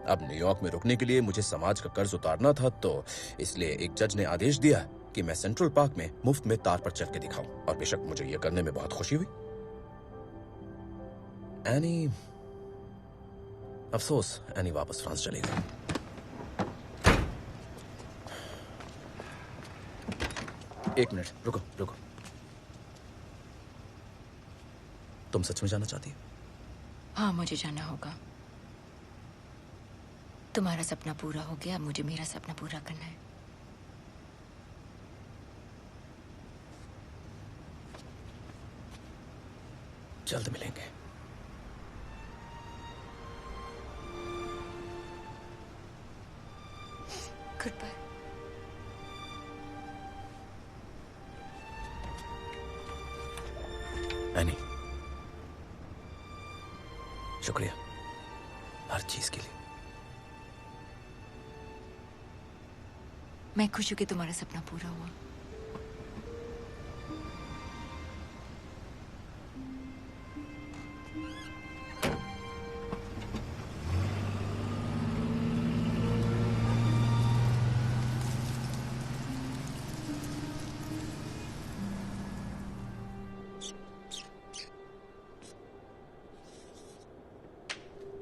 अब न्यूयॉर्क में रुकने के लिए मुझे समाज का कर्ज उतारना था, तो इसलिए एक जज ने आदेश दिया कि मैं सेंट्रल पार्क में मुफ्त में तार पर चल के दिखाऊं। और बेशक मुझे यह करने में बहुत खुशी हुई। एनी, अफसोस, एनी वापस फ्रांस चली गई। एक मिनट, रुको। तुम सच में जाना चाहती हो? हाँ, मुझे जाना होगा। तुम्हारा सपना पूरा हो गया, मुझे मेरा सपना पूरा करना है। जल्द मिलेंगे। Good bye. एनी, शुक्रिया हर चीज के लिए। मैं खुश हूं कि तुम्हारा सपना पूरा हुआ।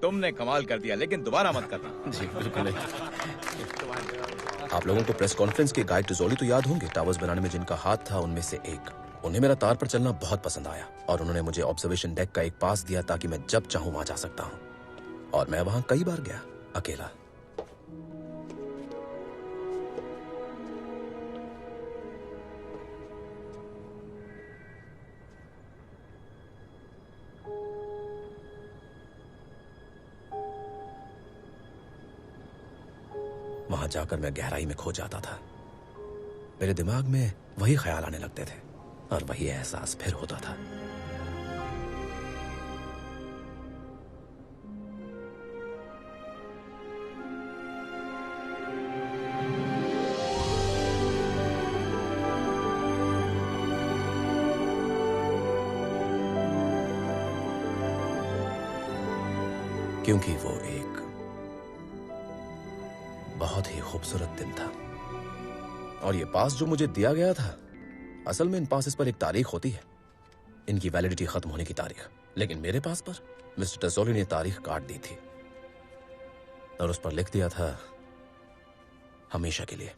तुमने कमाल कर दिया, लेकिन दोबारा मत करना। जी बिल्कुल नहीं। आप लोगों को प्रेस कॉन्फ्रेंस के गाइड टुजोली तो याद होंगे, टावर्स बनाने में जिनका हाथ था उनमें से एक। उन्हें मेरा तार पर चलना बहुत पसंद आया और उन्होंने मुझे ऑब्जर्वेशन डेक का एक पास दिया ताकि मैं जब चाहूं वहां जा सकता हूं। और मैं वहां कई बार गया, अकेला। वहां जाकर मैं गहराई में खो जाता था। मेरे दिमाग में वही ख्याल आने लगते थे और वही एहसास फिर होता था। क्योंकि वो एक बहुत ही खूबसूरत दिन था। और ये पास जो मुझे दिया गया था, असल में इन पासेस पर एक तारीख होती है, इनकी वैलिडिटी खत्म होने की तारीख। लेकिन मेरे पास पर मिस्टर टजोली ने तारीख काट दी थी और उस पर लिख दिया था हमेशा के लिए।